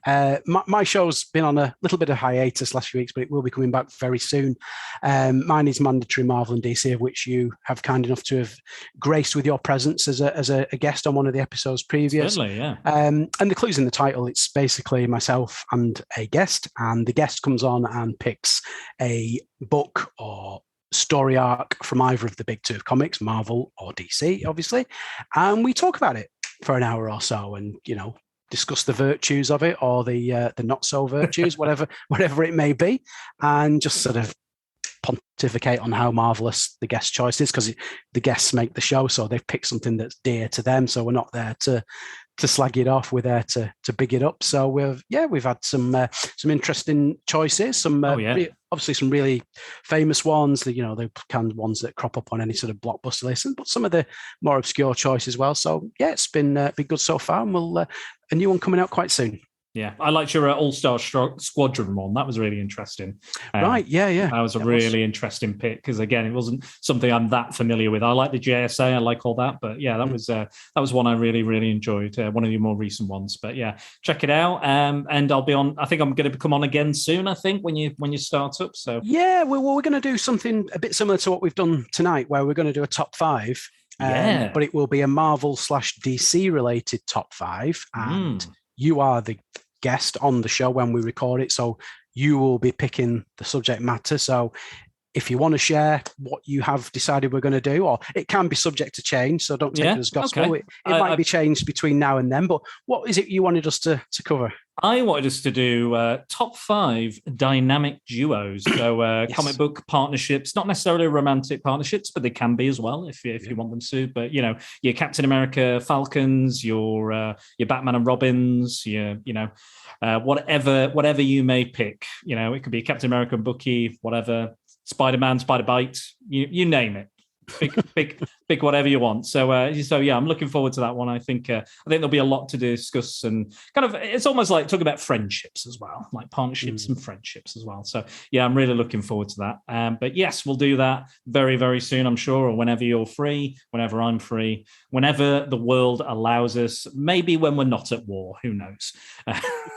My show's been on a little bit of hiatus last few weeks, but it will be coming back very soon. Mine is Mandatory Marvel and DC, of which you have kind enough to have graced with your presence as a guest on one of the episodes previous.
Certainly, yeah.
And the clue's in the title. It's basically myself and a guest, and the guest comes on and picks a book or story arc from either of the big two of comics, Marvel or DC, obviously, and we talk about it for an hour or so, and discuss the virtues of it or the not so virtues, whatever it may be, and just sort of pontificate on how marvelous the guest choice is, because the guests make the show, so they've picked something that's dear to them. So we're not there to slag it off, we're there to big it up. So we've had some interesting choices, obviously some really famous ones, the kind of ones that crop up on any sort of blockbuster list, but some of the more obscure choices as well. So it's been good so far, and we'll a new one coming out quite soon.
Yeah, I liked your All-Star Squadron one. That was really interesting.
Right, yeah.
That was a really interesting pick because, again, it wasn't something I'm that familiar with. I like the JSA, I like all that, but yeah, that was one I really, really enjoyed. One of your more recent ones, but yeah, check it out. And I'll be on. I think I'm going to come on again soon. I think when you start up. So
yeah, we're going to do something a bit similar to what we've done tonight, where we're going to do a top 5. But it will be a Marvel / DC related top 5, and you are the guest on the show when we record it, so you will be picking the subject matter. So if you want to share what you have decided we're going to do, or it can be subject to change, so don't take it as gospel. Okay. It might be changed between now and then, but what is it you wanted us to cover?
I wanted us to do top 5 dynamic duos. So yes. Comic book partnerships, not necessarily romantic partnerships, but they can be as well if you want them to. But, your Captain America Falcons, your Batman and Robins, whatever you may pick. It could be Captain America and Bucky, whatever, Spider-Man, Spider-Bite, you name it. Pick whatever you want. So yeah, I'm looking forward to that one. I think there'll be a lot to discuss, and kind of it's almost like talking about friendships as well, like partnerships and friendships as well. So yeah, I'm really looking forward to that. But yes, we'll do that very, very soon, I'm sure, or whenever you're free, whenever I'm free, whenever the world allows us. Maybe when we're not at war, who knows?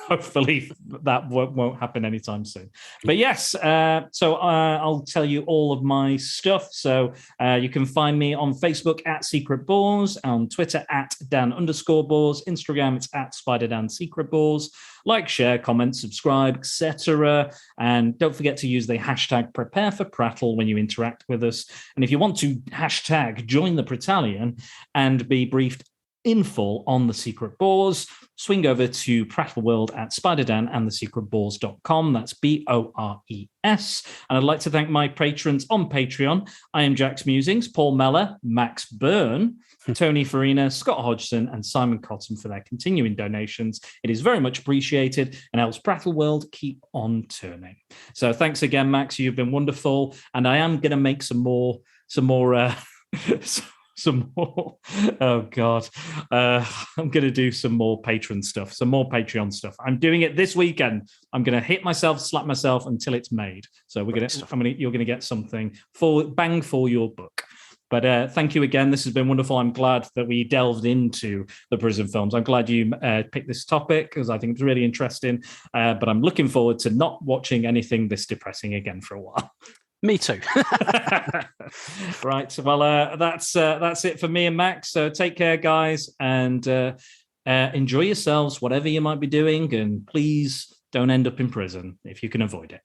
Hopefully that won't happen anytime soon. But yes, so I'll tell you all of my stuff. So you can find me on Facebook at Secret Balls, on Twitter at Dan_Balls, Instagram it's at SpiderDan Secret Balls. Like, share, comment, subscribe, etc. And don't forget to use the hashtag #PrepareForPrattle when you interact with us. And if you want to hashtag join the Prattalion and be briefed in full on the Secret Balls, swing over to Prattle World at SpiderDan and thesecretballs.com. That's BORES. And I'd like to thank my patrons on Patreon. I am Jack's Musings, Paul Meller, Max Byrne, Tony Farina, Scott Hodgson, and Simon Cotton for their continuing donations. It is very much appreciated and helps Prattle World keep on turning. So thanks again, Max. You've been wonderful. And I am going to make some more some more. Oh God, I'm going to do some more Patreon stuff. I'm doing it this weekend. I'm going to hit myself, slap myself until it's made. So you're going to get something for your buck. But thank you again. This has been wonderful. I'm glad that we delved into the prison films. I'm glad you picked this topic because I think it's really interesting. But I'm looking forward to not watching anything this depressing again for a while.
Me too.
Right. Well, that's it for me and Max. So take care, guys, and enjoy yourselves, whatever you might be doing. And please don't end up in prison if you can avoid it.